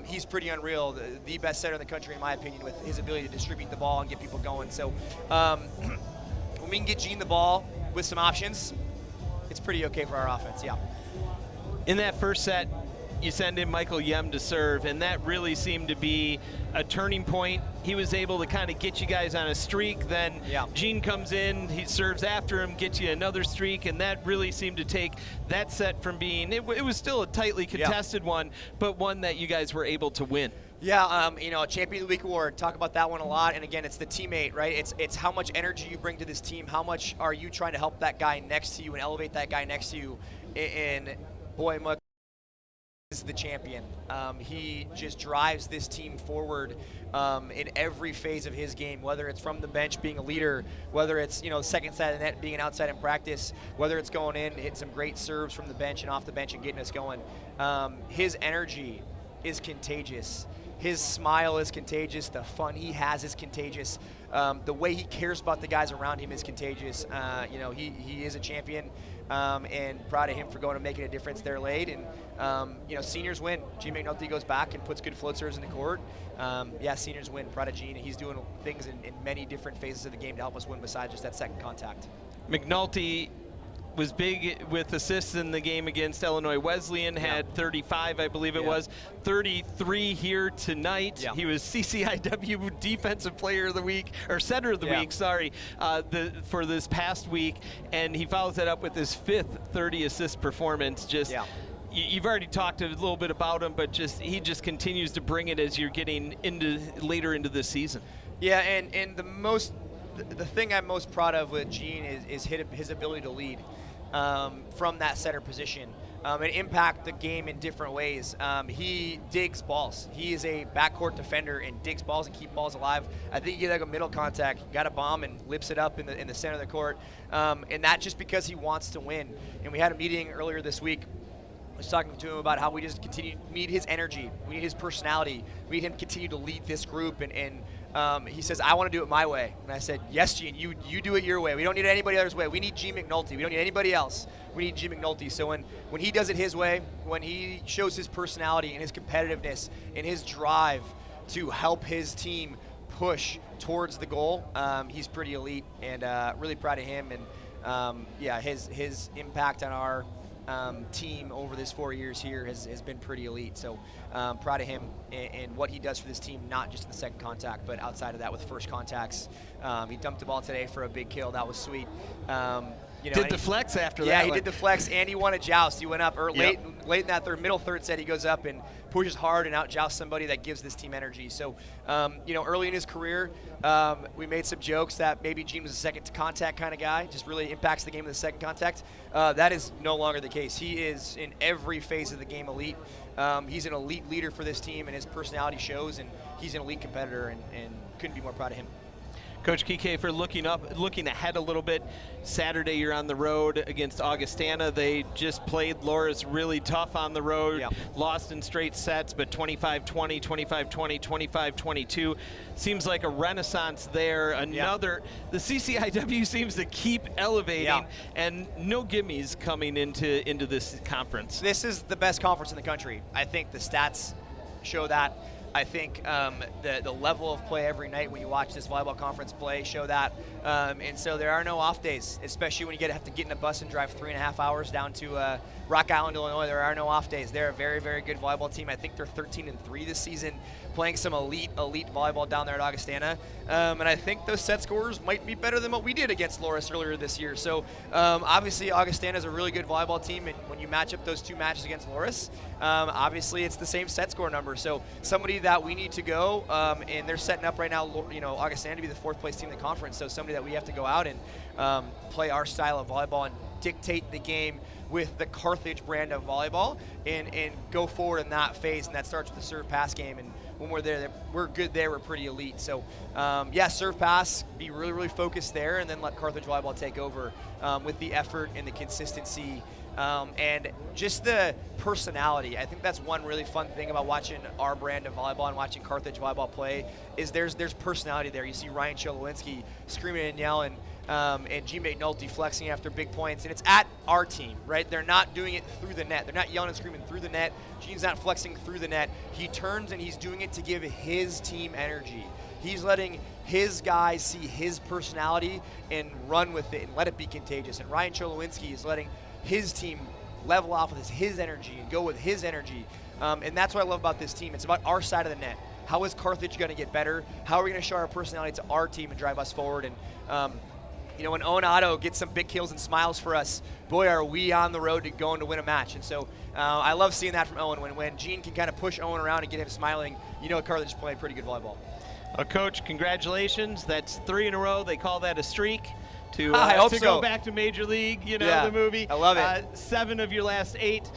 he's pretty unreal. The best setter in the country, in my opinion, with his ability to distribute the ball and get people going. So when we can get Gene the ball with some options, it's pretty okay for our offense, yeah. In that first set, you send in Michael Yem to serve, and that really seemed to be a turning point. He was able to kind of get you guys on a streak. Then Gene comes in, he serves after him, gets you another streak, and that really seemed to take that set from being, it was still a tightly contested one, but one that you guys were able to win. Yeah, Champion of the Week award, talk about that one a lot. And again, it's the teammate, right? It's how much energy you bring to this team, how much are you trying to help that guy next to you and elevate that guy next to you. And boy, Mike is the champion. He just drives this team forward in every phase of his game, whether it's from the bench being a leader, whether it's second side of the net being an outside in practice, whether it's going in, hitting some great serves from the bench and off the bench and getting us going. His energy is contagious. His smile is contagious. The fun he has is contagious. The way he cares about the guys around him is contagious. He is a champion, and proud of him for going and making a difference there late. And seniors win. Gene McNulty goes back and puts good float serves in the court. Seniors win. Proud of Gene. He's doing things in many different phases of the game to help us win besides just that second contact. McNulty was big with assists in the game against Illinois Wesleyan, had 35, I believe it was, 33 here tonight. Yeah. He was CCIW Defensive Player of the Week, or Center of the Week, for this past week, and he follows that up with his 5th 30-assist performance. You've already talked a little bit about him, but he just continues to bring it as you're getting later into this season. Yeah, and the thing I'm most proud of with Gene is his ability to lead from that center position and impact the game in different ways. He digs balls. He is a backcourt defender and digs balls and keep balls alive. I think you get like a middle contact, got a bomb and lips it up in the center of the court, and that just because he wants to win. And we had a meeting earlier this week. I was talking to him about how we just continue to need his energy, we need his personality, we need him to continue to lead this group and he says, I want to do it my way. And I said, yes, Gene, you do it your way. We don't need anybody else's way. We need Gene McNulty. We don't need anybody else. We need Gene McNulty. So when he does it his way, when he shows his personality and his competitiveness and his drive to help his team push towards the goal, he's pretty elite, and really proud of him. And yeah, his impact on our team over this 4 years here has been pretty elite. So proud of him and what he does for this team, not just in the second contact, but outside of that with first contacts. He dumped the ball today for a big kill. That was sweet. Did the flex after that? Yeah, he did the flex, and he won a joust. He went up late in that middle third set. He goes up and pushes hard and out jousts somebody that gives this team energy. So, early in his career, we made some jokes that maybe Gene was a second contact kind of guy, just really impacts the game in the second contact. That is no longer the case. He is in every phase of the game elite. He's an elite leader for this team, and his personality shows, and he's an elite competitor, and couldn't be more proud of him. Coach Kiefer, looking ahead a little bit. Saturday, you're on the road against Augustana. They just played Loras really tough on the road, lost in straight sets, but 25-20, 25-20, 25-22. Seems like a renaissance there. The CCIW seems to keep elevating, and no gimmies coming into this conference. This is the best conference in the country. I think the stats show that. I think the level of play every night when you watch this volleyball conference play show that. And so there are no off days, especially when you have to get in a bus and drive 3.5 hours down to Rock Island, Illinois. There are no off days. They're a very, very good volleyball team. I think they're 13-3 this season, playing some elite volleyball down there at Augustana. And I think those set scores might be better than what we did against Loras earlier this year. So obviously Augustana is a really good volleyball team, and when you match up those two matches against Loras, obviously it's the same set score number. So somebody that we need to go, and they're setting up right now, Augustana to be the 4th place team in the conference. So somebody that we have to go out and play our style of volleyball and dictate the game with the Carthage brand of volleyball and go forward in that phase. And that starts with the serve pass game. And when we're there, we're good there. We're pretty elite. So serve pass, be really, really focused there, and then let Carthage volleyball take over with the effort and the consistency. And just the personality. I think that's one really fun thing about watching our brand of volleyball and watching Carthage volleyball play is there's personality there. You see Ryan Cholowinski screaming and yelling, and Gene McNulty flexing after big points, and it's at our team, right? They're not doing it through the net. They're not yelling and screaming through the net. Gene's not flexing through the net. He turns and he's doing it to give his team energy. He's letting his guys see his personality and run with it and let it be contagious. And Ryan Cholowinski is letting his team level off with his energy and go with his energy. And that's what I love about this team. It's about our side of the net. How is Carthage going to get better? How are we going to show our personality to our team and drive us forward? And, when Owen Otto gets some big kills and smiles for us, boy, are we on the road to going to win a match. And so I love seeing that from Owen. When Gene can kind of push Owen around and get him smiling, Carthage is playing pretty good volleyball. Coach, congratulations. That's 3 in a row. They call that a streak. To go back to Major League, the movie. I love it. 7 of your last 8.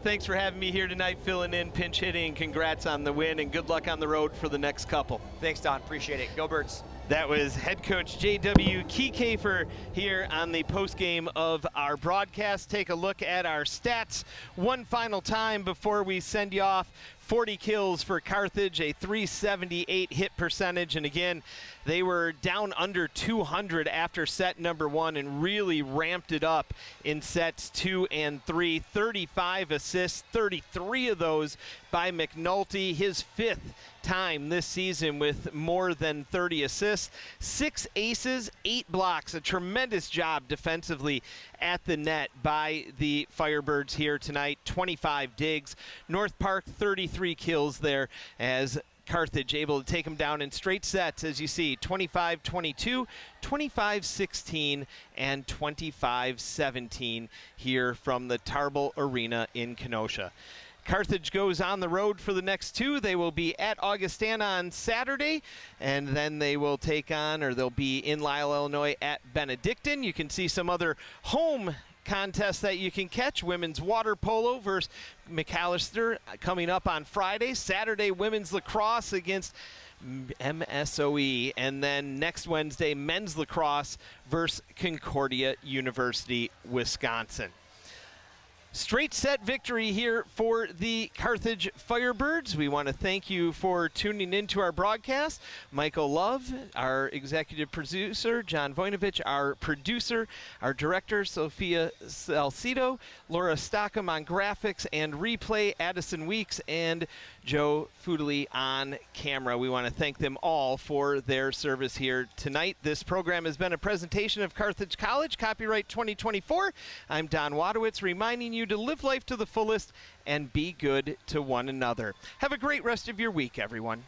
Thanks for having me here tonight, filling in, pinch hitting. Congrats on the win, and good luck on the road for the next couple. Thanks, Don. Appreciate it. Go Birds. That was head coach J.W. Kiefer here on the postgame of our broadcast. Take a look at our stats one final time before we send you off. 40 kills for Carthage, a 378 hit percentage, and again, they were down under 200 after set number 1 and really ramped it up in sets 2 and 3. 35 assists, 33 of those by McNulty, his 5th time this season with more than 30 assists, 6 aces, 8 blocks, a tremendous job defensively at the net by the Firebirds here tonight. 25 digs. North Park 33 kills there as Carthage able to take them down in straight sets, as you see, 25-22, 25-16, and 25-17 here from the Tarble Arena in Kenosha. Carthage goes on the road for the next 2. They will be at Augustana on Saturday, and then they will take on, or they'll be in Lisle, Illinois at Benedictine. You can see some other home contests that you can catch. Women's water polo versus McAllister coming up on Friday. Saturday, women's lacrosse against MSOE. And then next Wednesday, men's lacrosse versus Concordia University, Wisconsin. Straight set victory here for the Carthage Firebirds. We want to thank you for tuning into our broadcast. Michael Love, our executive producer, John Voinovich, our producer, our director, Sophia Salcido, Laura Stockham on graphics and replay, Addison Weeks, and Joe Fudley on camera. We want to thank them all for their service here tonight. This program has been a presentation of Carthage College, copyright 2024. I'm Don Wadwitz, reminding you to live life to the fullest and be good to one another. Have a great rest of your week, everyone.